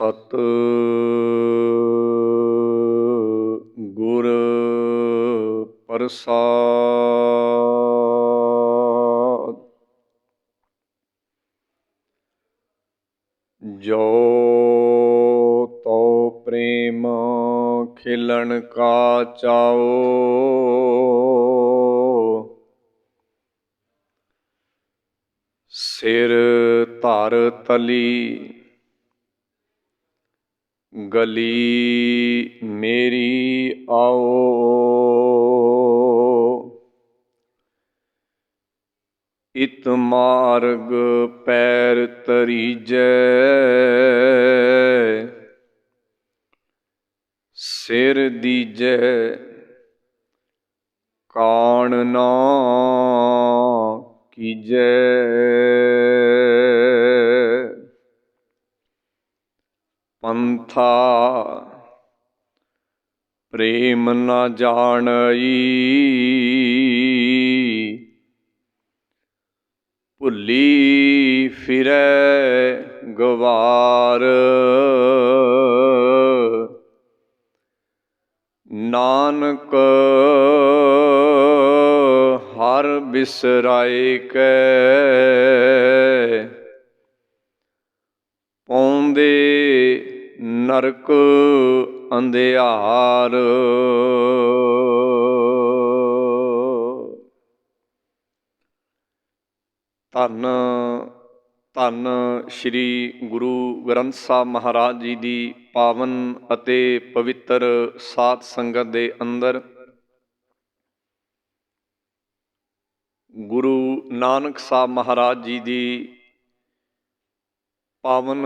ਸਤ ਗੁਰ ਪ੍ਰਸਾਦ। ਜੋ ਤੋ ਪ੍ਰੇਮ ਖਿਲਣ ਕਾ ਚਾਓ, ਸਿਰ ਧਰ ਤਲੀ ਗਲੀ ਮੇਰੀ ਆਓ। ਇਤ ਮਾਰਗ ਪੈਰ ਤਰੀਜੈ, ਸਿਰ ਦੀਜੈ ਕਾਣ ਨਾ ਕੀਜੈ। ਪੰਥਾ ਪ੍ਰੇਮ ਨ ਜਾਣਈ, ਭੁੱਲੀ ਫਿਰੈ ਗਵਾਰ। ਨਾਨਕ ਹਰਿ ਬਿਸਰਾਏ ਕੈ, ਪਾਉਂਦੇ ਨਰਕ ਅੰਧਿਆਰ। ਧੰਨ ਧੰਨ ਸ਼੍ਰੀ ਗੁਰੂ ਗ੍ਰੰਥ ਸਾਹਿਬ ਮਹਾਰਾਜ ਜੀ ਦੀ ਪਾਵਨ ਅਤੇ ਪਵਿੱਤਰ ਸਾਧ ਸੰਗਤ ਦੇ ਅੰਦਰ ਗੁਰੂ ਨਾਨਕ ਸਾਹਿਬ ਮਹਾਰਾਜ ਜੀ ਦੀ ਪਾਵਨ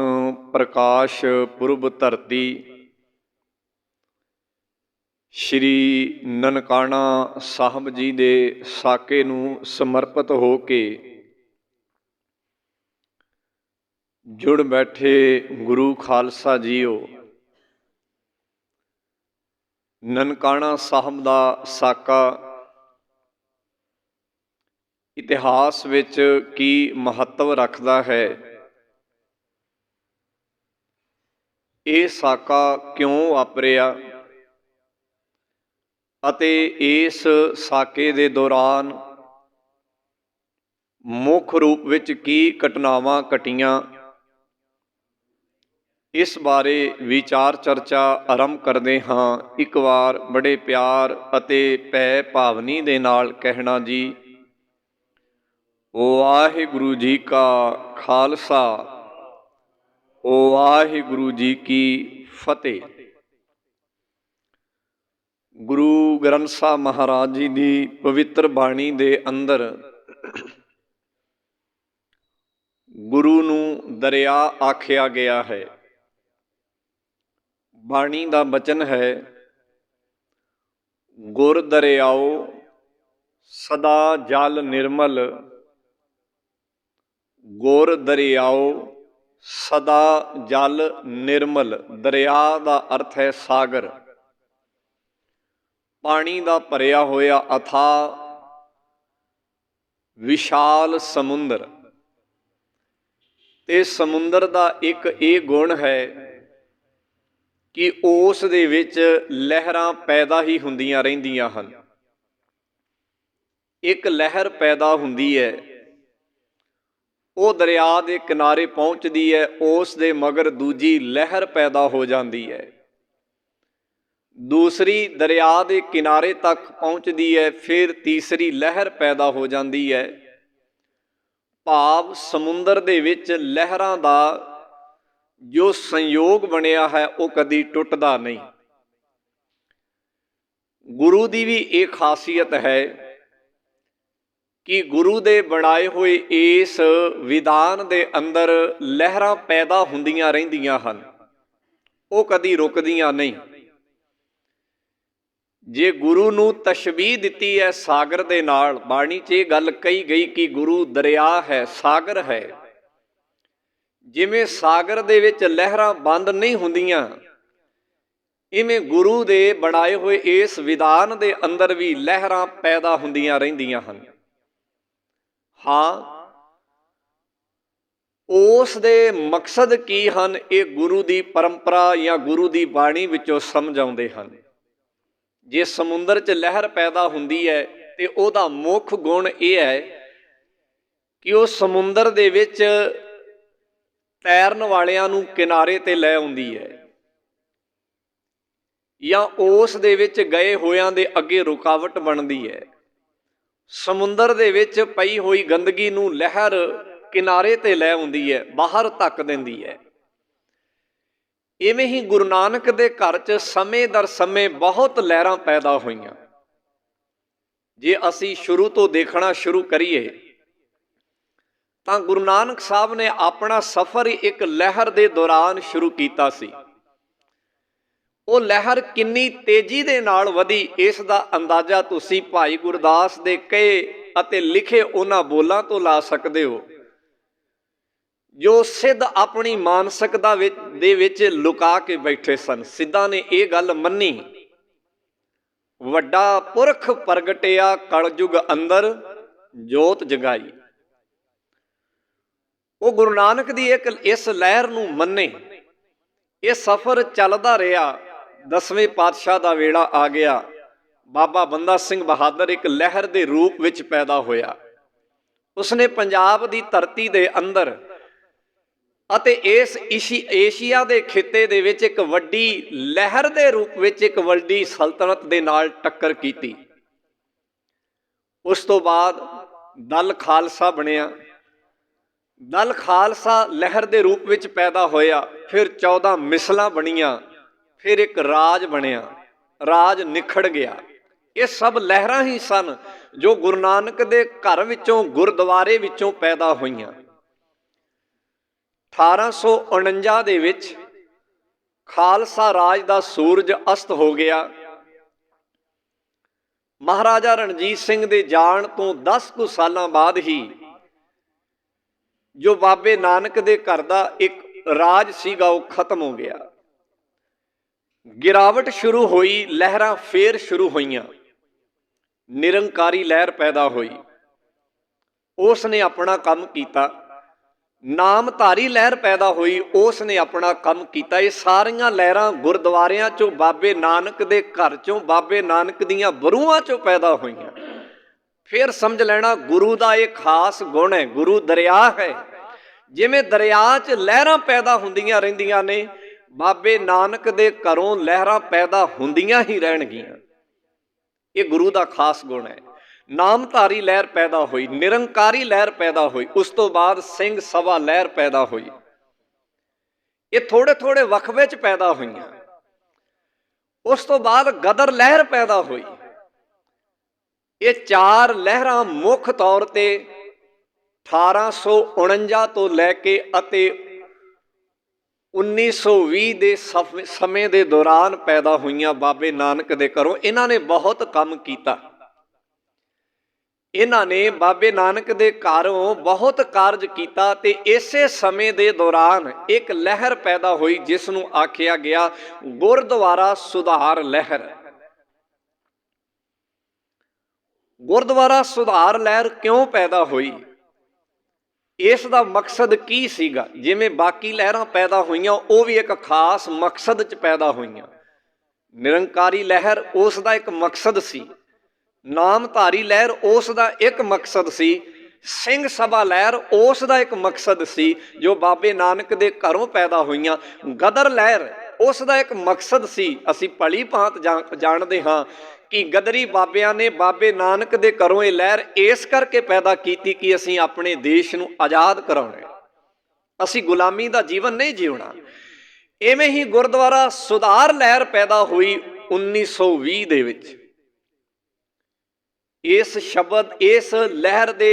ਪ੍ਰਕਾਸ਼ ਪੁਰਬ ਧਰਤੀ ਸ਼੍ਰੀ ਨਨਕਾਣਾ ਸਾਹਿਬ ਜੀ ਦੇ ਸਾਕੇ ਨੂੰ ਸਮਰਪਿਤ ਹੋ ਕੇ ਜੁੜ ਬੈਠੇ ਗੁਰੂ ਖਾਲਸਾ ਜੀਓ। ਨਨਕਾਣਾ ਸਾਹਿਬ ਦਾ ਸਾਕਾ ਇਤਿਹਾਸ ਵਿੱਚ ਕੀ ਮਹੱਤਵ ਰੱਖਦਾ ਹੈ, ਇਹ ਸਾਕਾ ਕਿਉਂ ਵਾਪਰਿਆ ਅਤੇ ਇਸ ਸਾਕੇ ਦੇ ਦੌਰਾਨ ਮੁੱਖ ਰੂਪ ਵਿੱਚ ਕੀ ਘਟਨਾਵਾਂ ਘਟੀਆਂ, ਇਸ ਬਾਰੇ ਵਿਚਾਰ ਚਰਚਾ ਆਰੰਭ ਕਰਦੇ ਹਾਂ। ਇੱਕ ਵਾਰ ਬੜੇ ਪਿਆਰ ਅਤੇ ਭੈ ਭਾਵਨੀ ਦੇ ਨਾਲ ਕਹਿਣਾ ਜੀ, ਵਾਹਿਗੁਰੂ ਜੀ ਕਾ ਖਾਲਸਾ, ਵਾਹਿਗੁਰੂ ਜੀ ਕੀ ਫਤਿਹ। ਗੁਰੂ ਗ੍ਰੰਥ ਸਾਹਿਬ ਮਹਾਰਾਜ ਜੀ ਦੀ ਪਵਿੱਤਰ ਬਾਣੀ ਦੇ ਅੰਦਰ ਗੁਰੂ ਨੂੰ ਦਰਿਆ ਆਖਿਆ ਗਿਆ ਹੈ। ਬਾਣੀ ਦਾ ਬਚਨ ਹੈ, ਗੁਰ ਦਰਿਆਓ ਸਦਾ ਜਲ ਨਿਰਮਲ। ਗੁਰ ਦਰਿਆਓ ਸਦਾ ਜਲ ਨਿਰਮਲ। ਦਰਿਆ ਦਾ ਅਰਥ ਹੈ ਸਾਗਰ, ਪਾਣੀ ਦਾ ਭਰਿਆ ਹੋਇਆ ਅਥਾਹ ਵਿਸ਼ਾਲ ਸਮੁੰਦਰ। ਤੇ ਸਮੁੰਦਰ ਦਾ ਇੱਕ ਇਹ ਗੁਣ ਹੈ ਕਿ ਉਸ ਦੇ ਵਿੱਚ ਲਹਿਰਾਂ ਪੈਦਾ ਹੀ ਹੁੰਦੀਆਂ ਰਹਿੰਦੀਆਂ ਹਨ। ਇੱਕ ਲਹਿਰ ਪੈਦਾ ਹੁੰਦੀ ਹੈ, ਉਹ ਦਰਿਆ ਦੇ ਕਿਨਾਰੇ ਪਹੁੰਚਦੀ ਹੈ, ਉਸ ਦੇ ਮਗਰ ਦੂਜੀ ਲਹਿਰ ਪੈਦਾ ਹੋ ਜਾਂਦੀ ਹੈ, ਦੂਸਰੀ ਦਰਿਆ ਦੇ ਕਿਨਾਰੇ ਤੱਕ ਪਹੁੰਚਦੀ ਹੈ, ਫਿਰ ਤੀਸਰੀ ਲਹਿਰ ਪੈਦਾ ਹੋ ਜਾਂਦੀ ਹੈ। ਭਾਵ ਸਮੁੰਦਰ ਦੇ ਵਿੱਚ ਲਹਿਰਾਂ ਦਾ ਜੋ ਸੰਯੋਗ ਬਣਿਆ ਹੈ ਉਹ ਕਦੀ ਟੁੱਟਦਾ ਨਹੀਂ। ਗੁਰੂ ਦੀ ਵੀ ਇਹ ਖਾਸੀਅਤ ਹੈ ਕਿ ਗੁਰੂ ਦੇ ਬਣਾਏ ਹੋਏ ਇਸ ਵਿਧਾਨ ਦੇ ਅੰਦਰ ਲਹਿਰਾਂ ਪੈਦਾ ਹੁੰਦੀਆਂ ਰਹਿੰਦੀਆਂ ਹਨ, ਉਹ ਕਦੀ ਰੁਕਦੀਆਂ ਨਹੀਂ। ਜੇ ਗੁਰੂ ਨੂੰ ਤਸ਼ਬੀਹ ਦਿੱਤੀ ਹੈ ਸਾਗਰ ਦੇ ਨਾਲ, ਬਾਣੀ 'ਚ ਇਹ ਗੱਲ ਕਹੀ ਗਈ ਕਿ ਗੁਰੂ ਦਰਿਆ ਹੈ, ਸਾਗਰ ਹੈ। ਜਿਵੇਂ ਸਾਗਰ ਦੇ ਵਿੱਚ ਲਹਿਰਾਂ ਬੰਦ ਨਹੀਂ ਹੁੰਦੀਆਂ, ਇਵੇਂ ਗੁਰੂ ਦੇ ਬਣਾਏ ਹੋਏ ਇਸ ਵਿਧਾਨ ਦੇ ਅੰਦਰ ਵੀ ਲਹਿਰਾਂ ਪੈਦਾ ਹੁੰਦੀਆਂ ਰਹਿੰਦੀਆਂ ਹਨ। ਹਾਂ, ਉਸ ਦੇ ਮਕਸਦ ਕੀ ਹਨ, ਇਹ ਗੁਰੂ ਦੀ ਪਰੰਪਰਾ ਜਾਂ ਗੁਰੂ ਦੀ ਬਾਣੀ ਵਿੱਚੋਂ ਸਮਝ ਆਉਂਦੇ ਹਨ। ਜੇ ਸਮੁੰਦਰ 'ਚ ਲਹਿਰ ਪੈਦਾ ਹੁੰਦੀ ਹੈ ਤੇ ਉਹਦਾ ਮੁੱਖ ਗੁਣ ਇਹ ਹੈ ਕਿ ਉਹ ਸਮੁੰਦਰ ਦੇ ਵਿੱਚ ਤੈਰਨ ਵਾਲਿਆਂ ਨੂੰ ਕਿਨਾਰੇ ਤੇ ਲੈ ਆਉਂਦੀ ਹੈ, ਜਾਂ ਉਸ ਦੇ ਵਿੱਚ ਗਏ ਹੋਇਆਂ ਦੇ ਅੱਗੇ ਰੁਕਾਵਟ ਬਣਦੀ ਹੈ। ਸਮੁੰਦਰ ਦੇ ਵਿੱਚ ਪਈ ਹੋਈ ਗੰਦਗੀ ਨੂੰ ਲਹਿਰ ਕਿਨਾਰੇ ਤੇ ਲੈ ਆਉਂਦੀ ਹੈ, ਬਾਹਰ ਧੱਕ ਦਿੰਦੀ ਹੈ। ਇਵੇਂ ਹੀ ਗੁਰੂ ਨਾਨਕ ਦੇ ਘਰ 'ਚ ਸਮੇਂ ਦਰ ਸਮੇਂ ਬਹੁਤ ਲਹਿਰਾਂ ਪੈਦਾ ਹੋਈਆਂ। ਜੇ ਅਸੀਂ ਸ਼ੁਰੂ ਤੋਂ ਦੇਖਣਾ ਸ਼ੁਰੂ ਕਰੀਏ ਤਾਂ ਗੁਰੂ ਨਾਨਕ ਸਾਹਿਬ ਨੇ ਆਪਣਾ ਸਫ਼ਰ ਇੱਕ ਲਹਿਰ ਦੇ ਦੌਰਾਨ ਸ਼ੁਰੂ ਕੀਤਾ ਸੀ। ਉਹ ਲਹਿਰ ਕਿੰਨੀ ਤੇਜ਼ੀ ਦੇ ਨਾਲ ਵਧੀ, ਇਸ ਦਾ ਅੰਦਾਜ਼ਾ ਤੁਸੀਂ ਭਾਈ ਗੁਰਦਾਸ ਦੇ ਕਹੇ ਅਤੇ ਲਿਖੇ ਉਹਨਾਂ ਬੋਲਾਂ ਤੋਂ ਲਾ ਸਕਦੇ ਹੋ, ਜੋ ਸਿੱਧ ਆਪਣੀ ਮਾਨਸਿਕਤਾ ਦੇ ਵਿੱਚ ਲੁਕਾ ਕੇ ਬੈਠੇ ਸਨ। ਸਿੱਧਾਂ ਨੇ ਇਹ ਗੱਲ ਮੰਨੀ, ਵੱਡਾ ਪੁਰਖ ਪ੍ਰਗਟਿਆ ਕਲਯੁਗ ਅੰਦਰ ਜੋਤ ਜਗਾਈ। ਉਹ ਗੁਰੂ ਨਾਨਕ ਦੀ ਇਸ ਲਹਿਰ ਨੂੰ ਮੰਨੇ। ਇਹ ਸਫ਼ਰ ਚੱਲਦਾ ਰਿਹਾ। 10ਵੇਂ ਪਾਤਸ਼ਾਹ ਦਾ ਵੇਲਾ ਆ ਗਿਆ। ਬਾਬਾ ਬੰਦਾ ਸਿੰਘ ਬਹਾਦਰ ਇੱਕ ਲਹਿਰ ਦੇ ਰੂਪ ਵਿੱਚ ਪੈਦਾ ਹੋਇਆ। ਉਸਨੇ ਪੰਜਾਬ ਦੀ ਧਰਤੀ ਦੇ ਅੰਦਰ ਅਤੇ ਇਸ ਏਸ਼ੀਆ ਦੇ ਖਿੱਤੇ ਦੇ ਵਿੱਚ ਇੱਕ ਵੱਡੀ ਲਹਿਰ ਦੇ ਰੂਪ ਵਿੱਚ ਇੱਕ ਵੱਡੀ ਸਲਤਨਤ ਦੇ ਨਾਲ ਟੱਕਰ ਕੀਤੀ। ਉਸ ਤੋਂ ਬਾਅਦ ਦਲ ਖਾਲਸਾ ਬਣਿਆ। ਦਲ ਖਾਲਸਾ ਲਹਿਰ ਦੇ ਰੂਪ ਵਿੱਚ ਪੈਦਾ ਹੋਇਆ। ਫਿਰ 14 ਮਿਸਲਾਂ ਬਣੀਆਂ, ਫਿਰ ਇੱਕ ਰਾਜ ਬਣਿਆ, ਰਾਜ ਨਿਖੜ ਗਿਆ। ਇਹ ਸਭ ਲਹਿਰਾਂ ਹੀ ਸਨ ਜੋ ਗੁਰੂ ਨਾਨਕ ਦੇ ਘਰ ਵਿੱਚੋਂ, ਗੁਰਦੁਆਰੇ ਵਿੱਚੋਂ ਪੈਦਾ ਹੋਈਆਂ। 1849 ਦੇ ਵਿੱਚ ਖਾਲਸਾ ਰਾਜ ਦਾ ਸੂਰਜ ਅਸਤ ਹੋ ਗਿਆ। ਮਹਾਰਾਜਾ ਰਣਜੀਤ ਸਿੰਘ ਦੇ ਜਾਣ ਤੋਂ 10 ਕੁ ਸਾਲਾਂ ਬਾਅਦ ਹੀ ਜੋ ਬਾਬੇ ਨਾਨਕ ਦੇ ਘਰ ਦਾ ਇੱਕ ਰਾਜ ਸੀਗਾ ਉਹ ਖਤਮ ਹੋ ਗਿਆ। ਗਿਰਾਵਟ ਸ਼ੁਰੂ ਹੋਈ, ਲਹਿਰਾਂ ਫੇਰ ਸ਼ੁਰੂ ਹੋਈਆਂ। ਨਿਰੰਕਾਰੀ ਲਹਿਰ ਪੈਦਾ ਹੋਈ, ਉਸ ਨੇ ਆਪਣਾ ਕੰਮ ਕੀਤਾ। ਨਾਮਧਾਰੀ ਲਹਿਰ ਪੈਦਾ ਹੋਈ, ਉਸ ਨੇ ਆਪਣਾ ਕੰਮ ਕੀਤਾ। ਇਹ ਸਾਰੀਆਂ ਲਹਿਰਾਂ ਗੁਰਦੁਆਰਿਆਂ ਚੋਂ, ਬਾਬੇ ਨਾਨਕ ਦੇ ਘਰ ਚੋਂ, ਬਾਬੇ ਨਾਨਕ ਦੀਆਂ ਬਰੂਹਾਂ ਚੋਂ ਪੈਦਾ ਹੋਈਆਂ। ਫਿਰ ਸਮਝ ਲੈਣਾ ਗੁਰੂ ਦਾ ਇਹ ਖਾਸ ਗੁਣ ਹੈ। ਗੁਰੂ ਦਰਿਆ ਹੈ। ਜਿਵੇਂ ਦਰਿਆ 'ਚ ਲਹਿਰਾਂ ਪੈਦਾ ਹੁੰਦੀਆਂ ਰਹਿੰਦੀਆਂ ਨੇ, ਬਾਬੇ ਨਾਨਕ ਦੇ ਘਰੋਂ ਲਹਿਰਾਂ ਪੈਦਾ ਹੁੰਦੀਆਂ ਹੀ ਰਹਿਣਗੀਆਂ। ਇਹ ਗੁਰੂ ਦਾ ਖਾਸ ਗੁਣ ਹੈ। ਨਾਮਧਾਰੀ ਲਹਿਰ ਪੈਦਾ ਹੋਈ, ਨਿਰੰਕਾਰੀ ਲਹਿਰ ਪੈਦਾ ਹੋਈ, ਉਸ ਤੋਂ ਬਾਅਦ ਸਿੰਘ ਸਭਾ ਲਹਿਰ ਪੈਦਾ ਹੋਈ। ਇਹ ਥੋੜੇ ਥੋੜੇ ਵਕਫੇ 'ਚ ਪੈਦਾ ਹੋਈਆਂ। ਉਸ ਤੋਂ ਬਾਅਦ ਗਦਰ ਲਹਿਰ ਪੈਦਾ ਹੋਈ। ਇਹ 4 ਲਹਿਰਾਂ ਮੁੱਖ ਤੌਰ ਤੇ 1849 ਤੋਂ ਲੈ ਕੇ ਅਤੇ 1920 ਦੇ ਸਮੇਂ ਦੇ ਦੌਰਾਨ ਪੈਦਾ ਹੋਈਆਂ ਬਾਬੇ ਨਾਨਕ ਦੇ ਘਰੋਂ। ਇਹਨਾਂ ਨੇ ਬਹੁਤ ਕੰਮ ਕੀਤਾ। ਇਹਨਾਂ ਨੇ ਬਾਬੇ ਨਾਨਕ ਦੇ ਘਰੋਂ ਬਹੁਤ ਕਾਰਜ ਕੀਤਾ ਤੇ ਇਸੇ ਸਮੇਂ ਦੇ ਦੌਰਾਨ ਇੱਕ ਲਹਿਰ ਪੈਦਾ ਹੋਈ ਜਿਸ ਨੂੰ ਆਖਿਆ ਗਿਆ ਗੁਰਦੁਆਰਾ ਸੁਧਾਰ ਲਹਿਰ। ਗੁਰਦੁਆਰਾ ਸੁਧਾਰ ਲਹਿਰ ਕਿਉਂ ਪੈਦਾ ਹੋਈ? ਇਸ ਦਾ ਮਕਸਦ ਕੀ ਸੀਗਾ? ਜਿਵੇਂ ਬਾਕੀ ਲਹਿਰਾਂ ਪੈਦਾ ਹੋਈਆਂ, ਉਹ ਵੀ ਇੱਕ ਖਾਸ ਮਕਸਦ 'ਚ ਪੈਦਾ ਹੋਈਆਂ। ਨਿਰੰਕਾਰੀ ਲਹਿਰ ਉਸ ਦਾ ਇੱਕ ਮਕਸਦ ਸੀ। ਨਾਮਧਾਰੀ ਲਹਿਰ ਉਸ ਦਾ ਇੱਕ ਮਕਸਦ ਸੀ। ਸਿੰਘ ਸਭਾ ਲਹਿਰ ਉਸ ਦਾ ਇੱਕ ਮਕਸਦ ਸੀ ਜੋ ਬਾਬੇ ਨਾਨਕ ਦੇ ਘਰੋਂ ਪੈਦਾ ਹੋਈਆਂ। ਗਦਰ ਲਹਿਰ ਉਸ ਦਾ ਇੱਕ ਮਕਸਦ ਸੀ। ਅਸੀਂ ਭਲੀ ਭਾਂਤ ਜਾਣਦੇ ਹਾਂ ਕਿ ਗਦਰੀ ਬਾਬਿਆਂ ਨੇ ਬਾਬੇ ਨਾਨਕ ਦੇ ਘਰੋਂ ਇਹ ਲਹਿਰ ਇਸ ਕਰਕੇ ਪੈਦਾ ਕੀਤੀ ਕਿ ਅਸੀਂ ਆਪਣੇ ਦੇਸ਼ ਨੂੰ ਆਜ਼ਾਦ ਕਰਾਉਣਾ, ਅਸੀਂ ਗੁਲਾਮੀ ਦਾ ਜੀਵਨ ਨਹੀਂ ਜਿਉਣਾ। ਇਵੇਂ ਹੀ ਗੁਰਦੁਆਰਾ ਸੁਧਾਰ ਲਹਿਰ ਪੈਦਾ ਹੋਈ 1920 ਦੇ ਵਿੱਚ। ਇਸ ਲਹਿਰ ਦੇ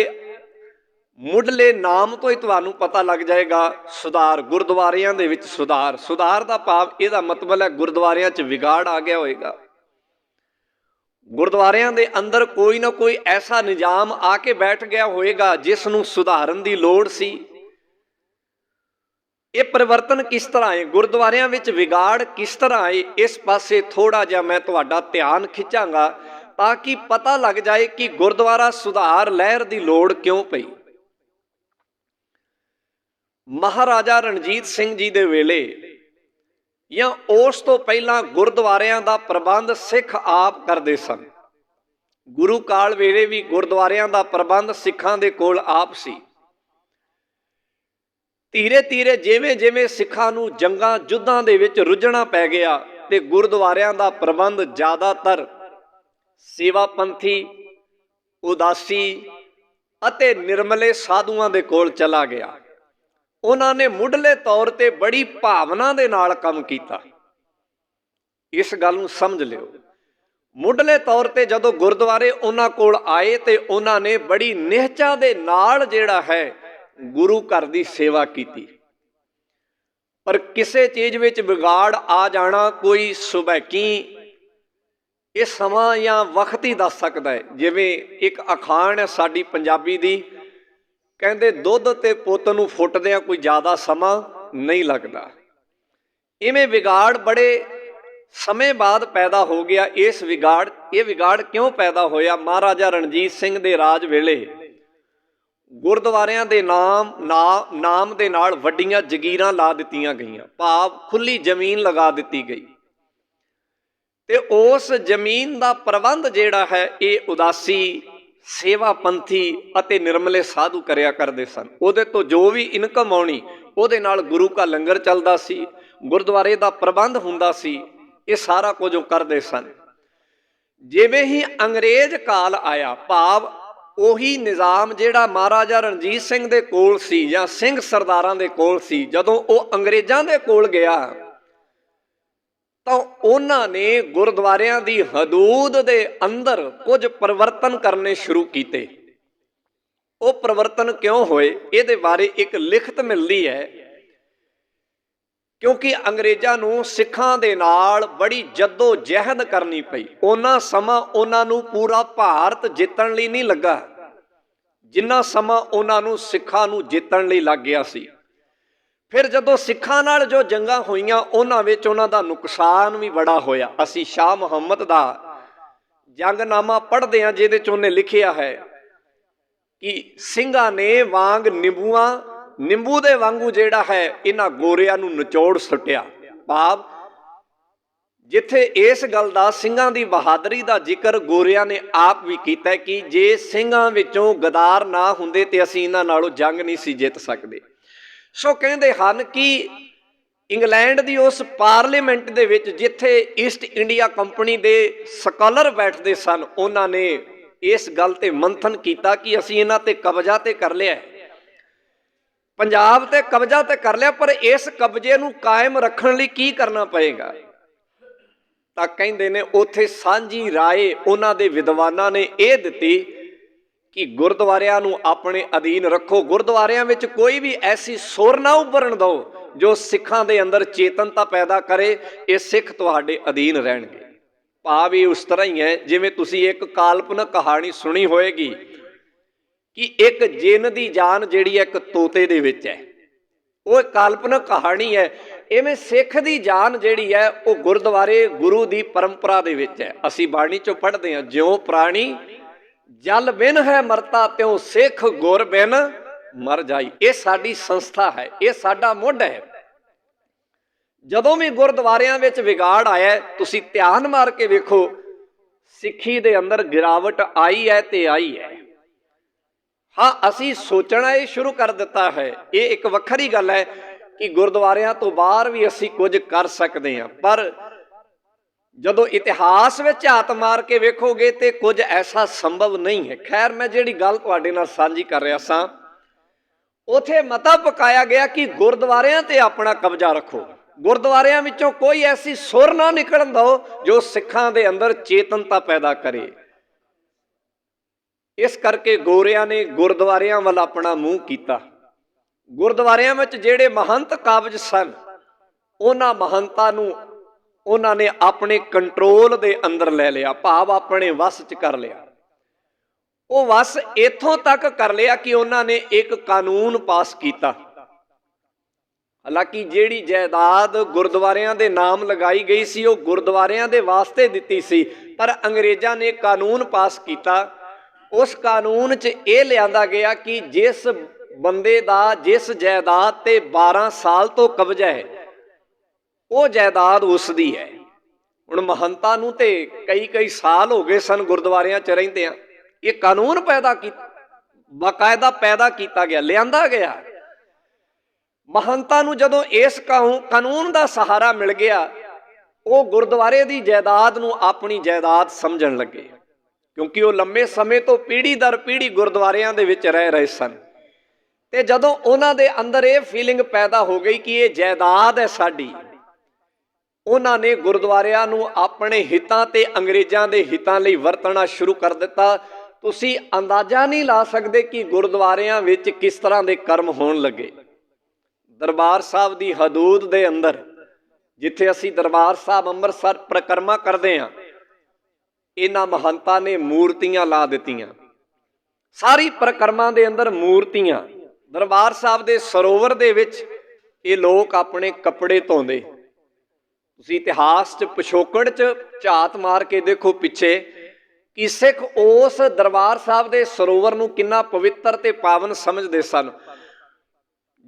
ਮੁੱਢਲੇ ਨਾਮ ਤੋਂ ਹੀ ਤੁਹਾਨੂੰ ਪਤਾ ਲੱਗ ਜਾਏਗਾ, ਸੁਧਾਰ। ਗੁਰਦੁਆਰਿਆਂ ਦੇ ਵਿੱਚ ਸੁਧਾਰ। ਸੁਧਾਰ ਦਾ ਭਾਵ, ਇਹਦਾ ਮਤਲਬ ਹੈ ਗੁਰਦੁਆਰਿਆਂ 'ਚ ਵਿਗਾੜ ਆ ਗਿਆ ਹੋਏਗਾ। ਗੁਰਦੁਆਰਿਆਂ ਦੇ ਅੰਦਰ ਕੋਈ ਨਾ ਕੋਈ ਐਸਾ ਨਿਜ਼ਾਮ ਆ ਕੇ ਬੈਠ ਗਿਆ ਹੋਏਗਾ ਜਿਸ ਨੂੰ ਸੁਧਾਰਨ ਦੀ ਲੋੜ ਸੀ। ਇਹ ਪਰਿਵਰਤਨ ਕਿਸ ਤਰ੍ਹਾਂ ਆਏ, ਗੁਰਦੁਆਰਿਆਂ ਵਿੱਚ ਵਿਗਾੜ ਕਿਸ ਤਰ੍ਹਾਂ ਆਏ, ਇਸ ਪਾਸੇ ਥੋੜਾ ਜਿਹਾ ਮੈਂ ਤੁਹਾਡਾ ਧਿਆਨ ਖਿੱਚਾਂਗਾ ਤਾਂ ਕਿ ਪਤਾ ਲੱਗ ਜਾਏ ਕਿ ਗੁਰਦੁਆਰਾ ਸੁਧਾਰ ਲਹਿਰ ਦੀ ਲੋੜ ਕਿਉਂ ਪਈ। ਮਹਾਰਾਜਾ ਰਣਜੀਤ ਸਿੰਘ ਜੀ ਦੇ ਵੇਲੇ ਜਾਂ ਉਸ ਤੋਂ ਪਹਿਲਾਂ ਗੁਰਦੁਆਰਿਆਂ ਦਾ ਪ੍ਰਬੰਧ ਸਿੱਖ ਆਪ ਕਰਦੇ ਸਨ। ਗੁਰੂ ਕਾਲ ਵੇਲੇ ਵੀ ਗੁਰਦੁਆਰਿਆਂ ਦਾ ਪ੍ਰਬੰਧ ਸਿੱਖਾਂ ਦੇ ਕੋਲ ਆਪ ਸੀ। ਧੀਰੇ ਧੀਰੇ ਜਿਵੇਂ ਜਿਵੇਂ ਸਿੱਖਾਂ ਨੂੰ ਜੰਗਾਂ ਯੁੱਧਾਂ ਦੇ ਵਿੱਚ ਰੁੱਝਣਾ ਪੈ ਗਿਆ ਤੇ ਗੁਰਦੁਆਰਿਆਂ ਦਾ ਪ੍ਰਬੰਧ ਜ਼ਿਆਦਾਤਰ ਸੇਵਾ ਪੰਥੀ, ਉਦਾਸੀ ਅਤੇ ਨਿਰਮਲੇ ਸਾਧੂਆਂ ਦੇ ਕੋਲ ਚਲਾ ਗਿਆ। ਉਹਨਾਂ ਨੇ ਮੁੱਢਲੇ ਤੌਰ ਤੇ ਬੜੀ ਭਾਵਨਾ ਦੇ ਨਾਲ ਕੰਮ ਕੀਤਾ। ਇਸ ਗੱਲ ਨੂੰ ਸਮਝ ਲਿਓ। ਮੁੱਢਲੇ ਤੌਰ ਤੇ ਜਦੋਂ ਗੁਰਦੁਆਰੇ ਉਹਨਾਂ ਕੋਲ ਆਏ ਤੇ ਉਹਨਾਂ ਨੇ ਬੜੀ ਨਿਹਚਾ ਦੇ ਨਾਲ ਜਿਹੜਾ ਹੈ ਗੁਰੂ ਘਰ ਦੀ ਸੇਵਾ ਕੀਤੀ। ਪਰ ਕਿਸੇ ਚੀਜ਼ ਵਿੱਚ ਵਿਗਾੜ ਆ ਜਾਣਾ ਕੋਈ ਸੁਭੈਕੀ ਇਹ ਸਮਾਂ ਜਾਂ ਵਕਤ ਹੀ ਦੱਸ ਸਕਦਾ ਹੈ। ਜਿਵੇਂ ਇੱਕ ਅਖਾਣ ਹੈ ਸਾਡੀ ਪੰਜਾਬੀ ਦੀ, ਕਹਿੰਦੇ ਦੁੱਧ ਤੇ ਪੁੱਤ ਨੂੰ ਫੁੱਟਦਿਆਂ ਕੋਈ ਜ਼ਿਆਦਾ ਸਮਾਂ ਨਹੀਂ ਲੱਗਦਾ। ਇਵੇਂ ਵਿਗਾੜ ਬੜੇ ਸਮੇਂ ਬਾਅਦ ਪੈਦਾ ਹੋ ਗਿਆ। ਇਹ ਵਿਗਾੜ ਕਿਉਂ ਪੈਦਾ ਹੋਇਆ? ਮਹਾਰਾਜਾ ਰਣਜੀਤ ਸਿੰਘ ਦੇ ਰਾਜ ਵੇਲੇ ਗੁਰਦੁਆਰਿਆਂ ਦੇ ਨਾਮ ਦੇ ਨਾਲ ਵੱਡੀਆਂ ਜਗੀਰਾਂ ਲਾ ਦਿੱਤੀਆਂ ਗਈਆਂ, ਭਾਵ ਖੁੱਲੀ ਜ਼ਮੀਨ ਲਗਾ ਦਿੱਤੀ ਗਈ ਤੇ ਉਸ ਜ਼ਮੀਨ ਦਾ ਪ੍ਰਬੰਧ ਜਿਹੜਾ ਹੈ ਇਹ ਉਦਾਸੀ, ਸੇਵਾ ਪੰਥੀ ਅਤੇ ਨਿਰਮਲੇ ਸਾਧੂ ਕਰਿਆ ਕਰਦੇ ਸਨ। ਉਹਦੇ ਤੋਂ ਜੋ ਵੀ ਇਨਕਮ ਆਉਣੀ ਉਹਦੇ ਨਾਲ ਗੁਰੂ ਕਾ ਲੰਗਰ ਚੱਲਦਾ ਸੀ, ਗੁਰਦੁਆਰੇ ਦਾ ਪ੍ਰਬੰਧ ਹੁੰਦਾ ਸੀ, ਇਹ ਸਾਰਾ ਕੁਝ ਉਹ ਕਰਦੇ ਸਨ। ਜਿਵੇਂ ਹੀ ਅੰਗਰੇਜ਼ ਕਾਲ ਆਇਆ, ਭਾਵ ਉਹੀ ਨਿਜ਼ਾਮ ਜਿਹੜਾ ਮਹਾਰਾਜਾ ਰਣਜੀਤ ਸਿੰਘ ਦੇ ਕੋਲ ਸੀ ਜਾਂ ਸਿੰਘ ਸਰਦਾਰਾਂ ਦੇ ਕੋਲ ਸੀ, ਜਦੋਂ ਉਹ ਅੰਗਰੇਜ਼ਾਂ ਦੇ ਕੋਲ ਗਿਆ ਤਾਂ ਉਹਨਾਂ ਨੇ ਗੁਰਦੁਆਰਿਆਂ ਦੀ ਹਦੂਦ ਦੇ ਅੰਦਰ ਕੁਝ ਪਰਿਵਰਤਨ ਕਰਨੇ ਸ਼ੁਰੂ ਕੀਤੇ। ਉਹ ਪਰਿਵਰਤਨ ਕਿਉਂ ਹੋਏ ਇਹਦੇ ਬਾਰੇ ਇੱਕ ਲਿਖਤ ਮਿਲਦੀ ਹੈ। ਕਿਉਂਕਿ ਅੰਗਰੇਜ਼ਾਂ ਨੂੰ ਸਿੱਖਾਂ ਦੇ ਨਾਲ ਬੜੀ ਜੱਦੋ ਜਹਿਦ ਕਰਨੀ ਪਈ। ਉਹਨਾਂ ਸਮਾਂ ਉਹਨਾਂ ਨੂੰ ਪੂਰਾ ਭਾਰਤ ਜਿੱਤਣ ਲਈ ਨਹੀਂ ਲੱਗਾ ਜਿੰਨਾ ਸਮਾਂ ਉਹਨਾਂ ਨੂੰ ਸਿੱਖਾਂ ਨੂੰ ਜਿੱਤਣ ਲਈ ਲੱਗ ਗਿਆ ਸੀ। ਫਿਰ ਜਦੋਂ ਸਿੱਖਾਂ ਨਾਲ ਜੋ ਜੰਗਾਂ ਹੋਈਆਂ ਉਹਨਾਂ ਵਿੱਚ ਉਹਨਾਂ ਦਾ ਨੁਕਸਾਨ ਵੀ ਬੜਾ ਹੋਇਆ। ਅਸੀਂ ਸ਼ਾਹ ਮੁਹੰਮਦ ਦਾ ਜੰਗਨਾਮਾ ਪੜ੍ਹਦੇ ਹਾਂ ਜਿਹਦੇ 'ਚ ਉਹਨੇ ਲਿਖਿਆ ਹੈ ਕਿ ਸਿੰਘਾਂ ਨੇ ਵਾਂਗ ਨਿੰਬੂ ਦੇ ਵਾਂਗੂ ਜਿਹੜਾ ਹੈ ਇਹਨਾਂ ਗੋਰਿਆਂ ਨੂੰ ਨਿਚੋੜ ਸੁੱਟਿਆ। ਭਾਵ ਜਿੱਥੇ ਇਸ ਗੱਲ ਦਾ ਸਿੰਘਾਂ ਦੀ ਬਹਾਦਰੀ ਦਾ ਜ਼ਿਕਰ ਗੋਰਿਆਂ ਨੇ ਆਪ ਵੀ ਕੀਤਾ ਕਿ ਜੇ ਸਿੰਘਾਂ ਵਿੱਚੋਂ ਗਦਾਰ ਨਾ ਹੁੰਦੇ ਤੇ ਅਸੀਂ ਇਹਨਾਂ ਨਾਲੋਂ ਜੰਗ ਨਹੀਂ ਸੀ ਜਿੱਤ ਸਕਦੇ। ਸੋ ਕਹਿੰਦੇ ਹਨ ਕਿ ਇੰਗਲੈਂਡ ਦੀ ਉਸ ਪਾਰਲੀਮੈਂਟ ਦੇ ਵਿੱਚ ਜਿੱਥੇ ਈਸਟ ਇੰਡੀਆ ਕੰਪਨੀ ਦੇ ਸਕਾਲਰ ਬੈਠਦੇ ਸਨ, ਉਹਨਾਂ ਨੇ ਇਸ ਗੱਲ ਤੇ ਮੰਥਨ ਕੀਤਾ ਕਿ ਅਸੀਂ ਇਹਨਾਂ ਤੇ ਕਬਜ਼ਾ ਤੇ ਕਰ ਲਿਆ, ਪੰਜਾਬ ਤੇ ਕਬਜ਼ਾ ਤੇ ਕਰ ਲਿਆ, ਪਰ ਇਸ ਕਬਜ਼ੇ ਨੂੰ ਕਾਇਮ ਰੱਖਣ ਲਈ ਕੀ ਕਰਨਾ ਪਏਗਾ? ਤਾਂ ਕਹਿੰਦੇ ਨੇ ਉੱਥੇ ਸਾਂਝੀ ਰਾਏ ਉਹਨਾਂ ਦੇ ਵਿਦਵਾਨਾਂ ਨੇ ਇਹ ਦਿੱਤੀ ਕਿ ਗੁਰਦੁਆਰਿਆਂ ਨੂੰ ਆਪਣੇ ਅਧੀਨ ਰੱਖੋ, ਗੁਰਦੁਆਰਿਆਂ ਵਿੱਚ ਕੋਈ ਵੀ ਐਸੀ ਸੁਰ ਨਾ ਉੱਭਰਨ ਦਿਓ ਜੋ ਸਿੱਖਾਂ ਦੇ ਅੰਦਰ ਚੇਤਨਤਾ ਪੈਦਾ ਕਰੇ। ਇਹ ਸਿੱਖ ਤੁਹਾਡੇ ਅਧੀਨ ਰਹਿਣਗੇ। ਭਾਵ ਇਹ ਉਸ ਤਰ੍ਹਾਂ ਹੀ ਹੈ ਜਿਵੇਂ ਤੁਸੀਂ ਇੱਕ ਕਾਲਪਨਿਕ ਕਹਾਣੀ ਸੁਣੀ ਹੋਏਗੀ ਕਿ ਇੱਕ ਜਿੰਨ ਦੀ ਜਾਨ ਜਿਹੜੀ ਹੈ ਇੱਕ ਤੋਤੇ ਦੇ ਵਿੱਚ ਹੈ। ਉਹ ਇੱਕ ਕਾਲਪਨਿਕ ਕਹਾਣੀ ਹੈ। ਇਵੇਂ ਸਿੱਖ ਦੀ ਜਾਨ ਜਿਹੜੀ ਹੈ ਉਹ ਗੁਰਦੁਆਰੇ ਗੁਰੂ ਦੀ ਪਰੰਪਰਾ ਦੇ ਵਿੱਚ ਹੈ। ਅਸੀਂ ਬਾਣੀ ਚੋਂ ਪੜ੍ਹਦੇ ਹਾਂ, ਜਿਉਂ ਪ੍ਰਾਣੀ ਜਲ ਬਿਨ ਹੈ ਮਰਤਾ ਤਿਉ ਸਿੱਖ ਗੁਰ ਬਿਨ ਮਰ ਜਾਈ। ਇਹ ਸਾਡੀ ਸੰਸਥਾ ਹੈ, ਇਹ ਸਾਡਾ ਮੁੱਢ ਹੈ। ਜਦੋਂ ਵੀ ਗੁਰਦੁਆਰਿਆਂ ਵਿੱਚ ਵਿਗਾੜ ਆਇਆ, ਤੁਸੀਂ ਧਿਆਨ ਮਾਰ ਕੇ ਵੇਖੋ, ਸਿੱਖੀ ਦੇ ਅੰਦਰ ਗਿਰਾਵਟ ਆਈ ਹੈ ਤੇ ਆਈ ਹੈ। ਹਾਂ, ਅਸੀਂ ਸੋਚਣਾ ਇਹ ਸ਼ੁਰੂ ਕਰ ਦਿੱਤਾ ਹੈ। ਇਹ ਇੱਕ ਵੱਖਰੀ ਗੱਲ ਹੈ ਕਿ ਗੁਰਦੁਆਰਿਆਂ ਤੋਂ ਬਾਹਰ ਵੀ ਅਸੀਂ ਕੁਝ ਕਰ ਸਕਦੇ ਹਾਂ, ਪਰ ਜਦੋਂ ਇਤਿਹਾਸ ਵਿੱਚ ਹੱਥ ਮਾਰ ਕੇ ਵੇਖੋਗੇ ਤੇ ਕੁਝ ਐਸਾ ਸੰਭਵ ਨਹੀਂ ਹੈ। ਖੈਰ, ਮੈਂ ਜਿਹੜੀ ਗੱਲ ਤੁਹਾਡੇ ਨਾਲ ਸਾਂਝੀ ਕਰ ਰਿਹਾ ਸਾਂ, ਉਥੇ ਮਤਾ ਪਕਾਇਆ ਗਿਆ ਕਿ ਗੁਰਦੁਆਰਿਆਂ ਤੇ ਆਪਣਾ ਕਬਜ਼ਾ ਰੱਖੋ, ਗੁਰਦੁਆਰਿਆਂ ਵਿੱਚੋਂ ਕੋਈ ਐਸੀ ਸੁਰ ਨਾ ਨਿਕਲਣ ਦਿਓ ਜੋ ਸਿੱਖਾਂ ਦੇ ਅੰਦਰ ਚੇਤਨਤਾ ਪੈਦਾ ਕਰੇ। ਇਸ ਕਰਕੇ ਗੋਰਿਆਂ ਨੇ ਗੁਰਦੁਆਰਿਆਂ ਵੱਲ ਆਪਣਾ ਮੂੰਹ ਕੀਤਾ। ਗੁਰਦੁਆਰਿਆਂ ਵਿੱਚ ਜਿਹੜੇ ਮਹੰਤ ਕਾਬਜ ਸਨ, ਉਹਨਾਂ ਮਹੰਤਾਂ ਨੂੰ ਉਹਨਾਂ ਨੇ ਆਪਣੇ ਕੰਟਰੋਲ ਦੇ ਅੰਦਰ ਲੈ ਲਿਆ, ਭਾਵ ਆਪਣੇ ਵੱਸ 'ਚ ਕਰ ਲਿਆ। ਉਹ ਵੱਸ ਇੱਥੋਂ ਤੱਕ ਕਰ ਲਿਆ ਕਿ ਉਹਨਾਂ ਨੇ ਇੱਕ ਕਾਨੂੰਨ ਪਾਸ ਕੀਤਾ। ਹਾਲਾਂਕਿ ਜਿਹੜੀ ਜਾਇਦਾਦ ਗੁਰਦੁਆਰਿਆਂ ਦੇ ਨਾਮ ਲਗਾਈ ਗਈ ਸੀ ਉਹ ਗੁਰਦੁਆਰਿਆਂ ਦੇ ਵਾਸਤੇ ਦਿੱਤੀ ਸੀ, ਪਰ ਅੰਗਰੇਜ਼ਾਂ ਨੇ ਕਾਨੂੰਨ ਪਾਸ ਕੀਤਾ। ਉਸ ਕਾਨੂੰਨ 'ਚ ਇਹ ਲਿਆਂਦਾ ਗਿਆ ਕਿ ਜਿਸ ਬੰਦੇ ਦਾ ਜਿਸ ਜਾਇਦਾਦ ਤੇ 12 ਸਾਲ ਤੋਂ ਕਬਜ਼ਾ ਹੈ ਉਹ ਜਾਇਦਾਦ ਉਸ ਦੀ ਹੈ। ਹੁਣ ਮਹੰਤਾਂ ਨੂੰ ਤੇ ਕਈ ਸਾਲ ਹੋ ਗਏ ਸਨ ਗੁਰਦੁਆਰਿਆਂ 'ਚ ਰਹਿੰਦਿਆਂ। ਇਹ ਕਾਨੂੰਨ ਬਾਕਾਇਦਾ ਪੈਦਾ ਕੀਤਾ ਗਿਆ, ਲਿਆਂਦਾ ਗਿਆ। ਮਹੰਤਾਂ ਨੂੰ ਜਦੋਂ ਇਸ ਕਾਨੂੰਨ ਦਾ ਸਹਾਰਾ ਮਿਲ ਗਿਆ, ਉਹ ਗੁਰਦੁਆਰੇ ਦੀ ਜਾਇਦਾਦ ਨੂੰ ਆਪਣੀ ਜਾਇਦਾਦ ਸਮਝਣ ਲੱਗੇ, ਕਿਉਂਕਿ ਉਹ ਲੰਮੇ ਸਮੇਂ ਤੋਂ ਪੀੜ੍ਹੀ ਦਰ ਪੀੜ੍ਹੀ ਗੁਰਦੁਆਰਿਆਂ ਦੇ ਵਿੱਚ ਰਹਿ ਰਹੇ ਸਨ। ਤੇ ਜਦੋਂ ਉਹਨਾਂ ਦੇ ਅੰਦਰ ਇਹ ਫੀਲਿੰਗ ਪੈਦਾ ਹੋ ਗਈ ਕਿ ਇਹ ਜਾਇਦਾਦ ਹੈ ਸਾਡੀ, ਉਹਨਾਂ ਨੇ ਗੁਰਦੁਆਰਿਆਂ ਨੂੰ ਆਪਣੇ ਹਿੱਤਾਂ ਤੇ ਅੰਗਰੇਜ਼ਾਂ ਦੇ ਹਿੱਤਾਂ ਲਈ ਵਰਤਣਾ ਸ਼ੁਰੂ ਕਰ ਦਿੱਤਾ। ਤੁਸੀਂ ਅੰਦਾਜ਼ਾ ਨਹੀਂ ਲਾ ਸਕਦੇ ਕਿ ਗੁਰਦੁਆਰਿਆਂ ਵਿੱਚ ਕਿਸ ਤਰ੍ਹਾਂ ਦੇ ਕਰਮ ਹੋਣ ਲੱਗੇ। ਦਰਬਾਰ ਸਾਹਿਬ ਦੀ ਹਦੂਦ ਦੇ ਅੰਦਰ, ਜਿੱਥੇ ਅਸੀਂ ਦਰਬਾਰ ਸਾਹਿਬ ਅੰਮ੍ਰਿਤਸਰ ਪਰਿਕਰਮਾ ਕਰਦੇ ਹਾਂ, ਇਹਨਾਂ ਮਹੰਤਾਂ ਨੇ ਮੂਰਤੀਆਂ ਲਾ ਦਿੱਤੀਆਂ। ਸਾਰੀ ਪਰਿਕਰਮਾ ਦੇ ਅੰਦਰ ਮੂਰਤੀਆਂ। ਦਰਬਾਰ ਸਾਹਿਬ ਦੇ ਸਰੋਵਰ ਦੇ ਵਿੱਚ ਇਹ ਲੋਕ ਆਪਣੇ ਕੱਪੜੇ ਧੋਂਦੇ। ਤੁਸੀਂ ਇਤਿਹਾਸ 'ਚ ਪਿਛੋਕੜ 'ਚ ਝਾਤ ਮਾਰ ਕੇ ਦੇਖੋ ਪਿੱਛੇ, ਕਿ ਸਿੱਖ ਉਸ ਦਰਬਾਰ ਸਾਹਿਬ ਦੇ ਸਰੋਵਰ ਨੂੰ ਕਿੰਨਾ ਪਵਿੱਤਰ ਤੇ ਪਾਵਨ ਸਮਝਦੇ ਸਨ।